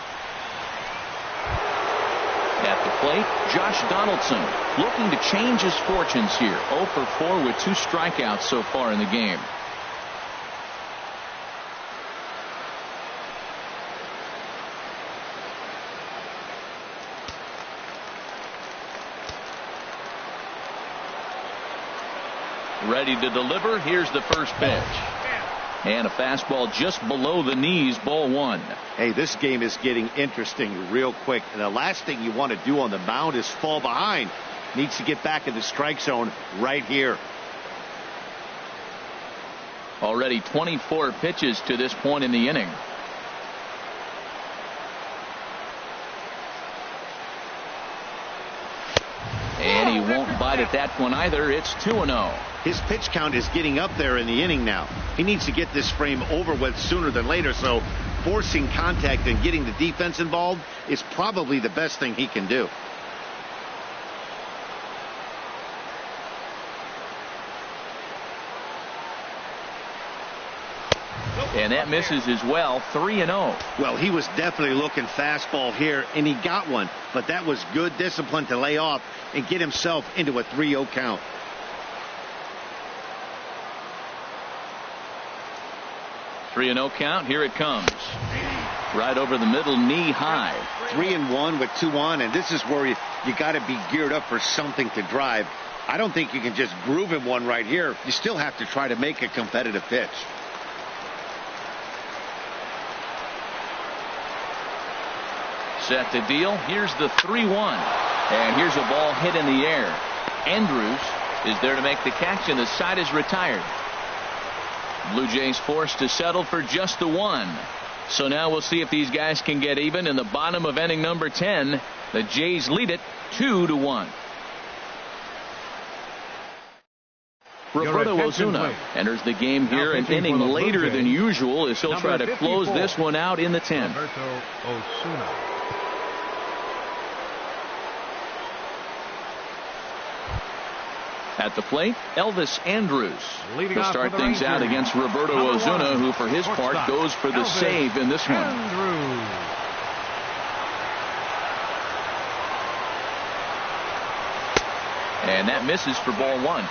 At the plate, Josh Donaldson looking to change his fortunes here. 0 for 4 with 2 strikeouts so far in the game. Ready to deliver. Here's the first pitch. And a fastball just below the knees, ball 1. Hey, this game is getting interesting real quick. And the last thing you want to do on the mound is fall behind. Needs to get back in the strike zone right here. Already 24 pitches to this point in the inning. And he won't bite at that one either. It's 2-0. His pitch count is getting up there in the inning now. He needs to get this frame over with sooner than later, so forcing contact and getting the defense involved is probably the best thing he can do. And that misses as well. 3-0. Well, he was definitely looking fastball here, and he got one. But that was good discipline to lay off and get himself into a 3-0 count. Three 3-0 count. Here it comes. Right over the middle, knee high. 3-1 with 2 on, and this is where you got to be geared up for something to drive. I don't think you can just groove him one right here. You still have to try to make a competitive pitch. Set to deal. Here's the 3-1. And here's a ball hit in the air. Andrews is there to make the catch, and the side is retired. Blue Jays forced to settle for just the 1. So now we'll see if these guys can get even in the bottom of inning number 10. The Jays lead it 2-1. Roberto Ozuna enters the game here an inning later than usual as he'll try to close this one out in the 10th. Roberto Ozuna. At the plate, Elvis Andrews. He'll start things out against Roberto Ozuna, who for his part goes for the save in this one. And that misses for ball 1.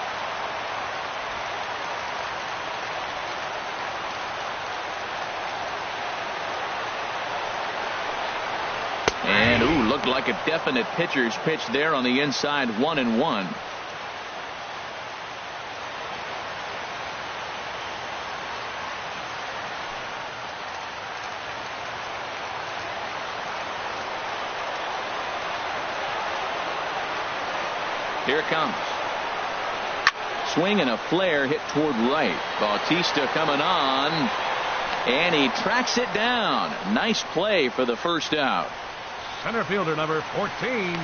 And looked like a definite pitcher's pitch there on the inside. 1-1. Here it comes. Swing and a flare hit toward right. Bautista coming on. And he tracks it down. Nice play for the first out. Center fielder number 14,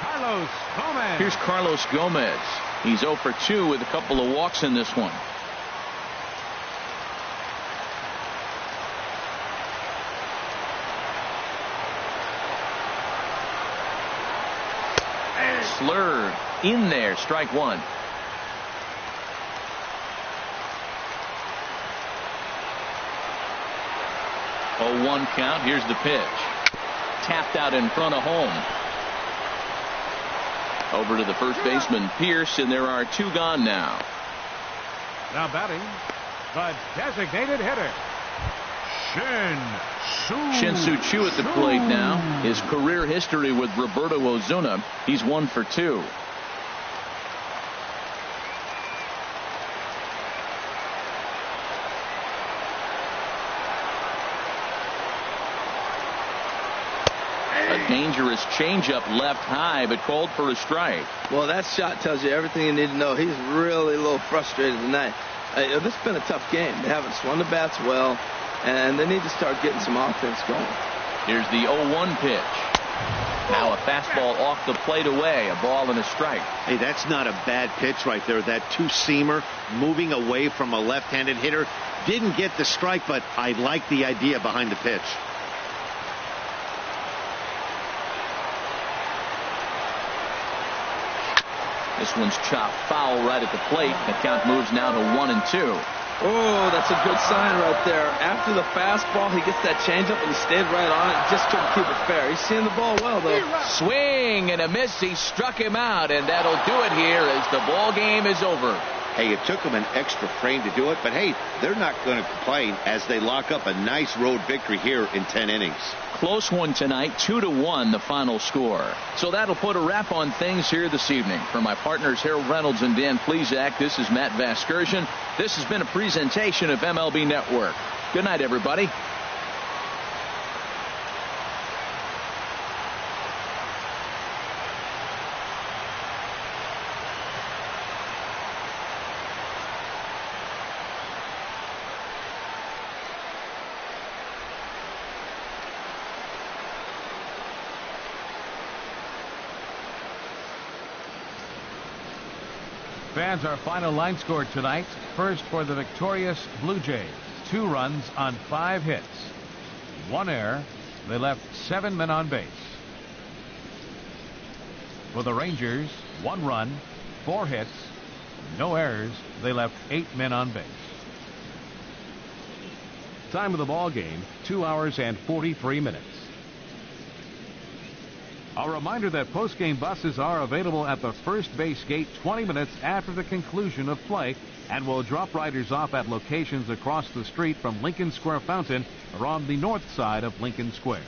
Carlos Gomez. Here's Carlos Gomez. He's 0 for 2 with a couple of walks in this one. Slurve in there, strike one. 0-1 count. Here's the pitch. Tapped out in front of home. Over to the first baseman, Pierce, and there are 2 gone now. Now batting, the designated hitter, Shin-Soo Choo at the plate now. His career history with Roberto Ozuna, he's 1 for 2. A dangerous changeup left high, but called for a strike. Well, that shot tells you everything you need to know. He's really a little frustrated tonight. This has been a tough game. They haven't swung the bats well, and they need to start getting some offense going. Here's the 0-1 pitch. Now a fastball off the plate away, a ball and a strike. Hey, that's not a bad pitch right there. That two-seamer moving away from a left-handed hitter. Didn't get the strike, but I like the idea behind the pitch. This one's chopped foul right at the plate. The count moves now to 1-2. Oh, that's a good sign right there. After the fastball, he gets that changeup and he stayed right on it. Just couldn't keep it fair. He's seeing the ball well, though. Swing and a miss. He struck him out, and that'll do it here as the ball game is over. Hey, it took them an extra frame to do it, but hey, they're not going to complain as they lock up a nice road victory here in 10 innings. Close one tonight, 2-1 the final score. So that'll put a wrap on things here this evening. For my partners Harold Reynolds and Dan Plesac, this is Matt Vasgersian. This has been a presentation of MLB Network. Good night, everybody. Fans, our final line score tonight. First for the victorious Blue Jays. 2 runs on 5 hits. 1 error. They left 7 men on base. For the Rangers, 1 run, 4 hits, no errors. They left 8 men on base. Time of the ball game, 2 hours and 43 minutes. A reminder that post-game buses are available at the first base gate 20 minutes after the conclusion of play and will drop riders off at locations across the street from Lincoln Square Fountain or on the north side of Lincoln Square.